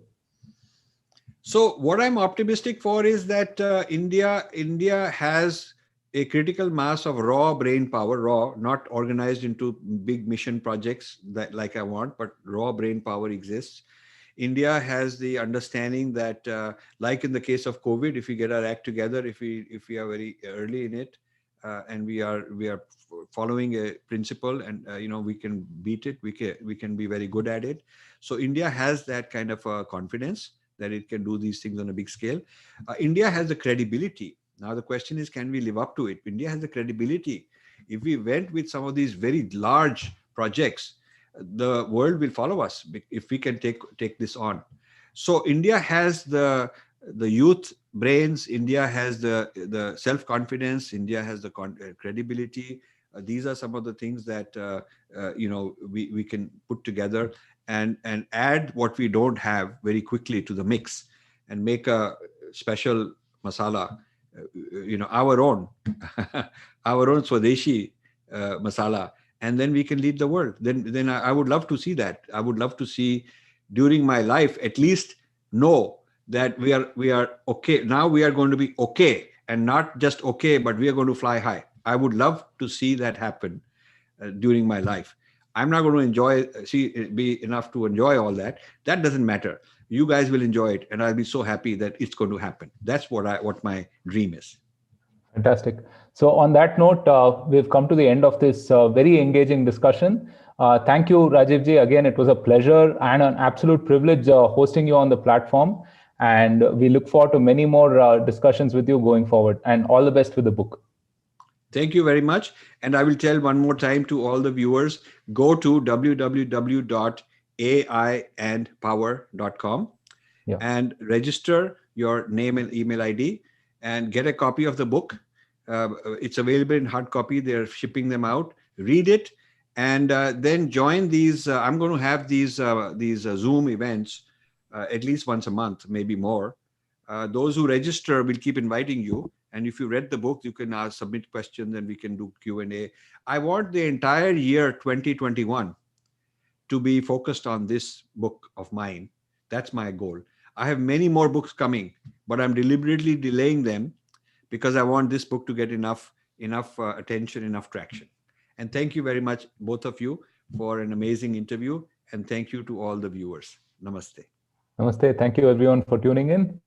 So what I'm optimistic for is that India has a critical mass of raw brain power, not organized into big mission projects that like I want, but raw brain power exists. India has the understanding that, like in the case of COVID, if we get our act together, if we are very early in it, and we are following a principle, and we can beat it. We can be very good at it. So India has that kind of confidence that it can do these things on a big scale. India has the credibility. Now the question is, can we live up to it? India has the credibility. If we went with some of these very large projects, the world will follow us if we can take this on. So India has the youth brains. India has the self-confidence. India has the credibility. These are some of the things that we can put together and add what we don't have very quickly to the mix, and make a special masala, our own our own Swadeshi masala, and then we can lead the world. Then I would love to see that. I would love to see, during my life at least, know that we are okay. Now we are going to be okay, and not just okay, but we are going to fly high. I would love to see that happen during my life. I'm not going to be enough to enjoy all that. That doesn't matter. You guys will enjoy it, and I'll be so happy that it's going to happen. That's what my dream is. Fantastic. So on that note, we've come to the end of this very engaging discussion. Thank you, Rajiv ji. Again, it was a pleasure and an absolute privilege hosting you on the platform. And we look forward to many more discussions with you going forward. And all the best with the book. Thank you very much. And I will tell one more time to all the viewers, go to www.aiandpower.com and register your name and email ID and get a copy of the book. It's available in hard copy. They're shipping them out. Read it, and then join these. I'm going to have these Zoom events at least once a month, maybe more. Those who register will keep inviting you. And if you read the book, you can submit questions, and we can do Q&A. I want the entire year 2021 to be focused on this book of mine. That's my goal. I have many more books coming, but I'm deliberately delaying them because I want this book to get enough attention, enough traction. And thank you very much, both of you, for an amazing interview. And thank you to all the viewers. Namaste. Namaste. Thank you, everyone, for tuning in.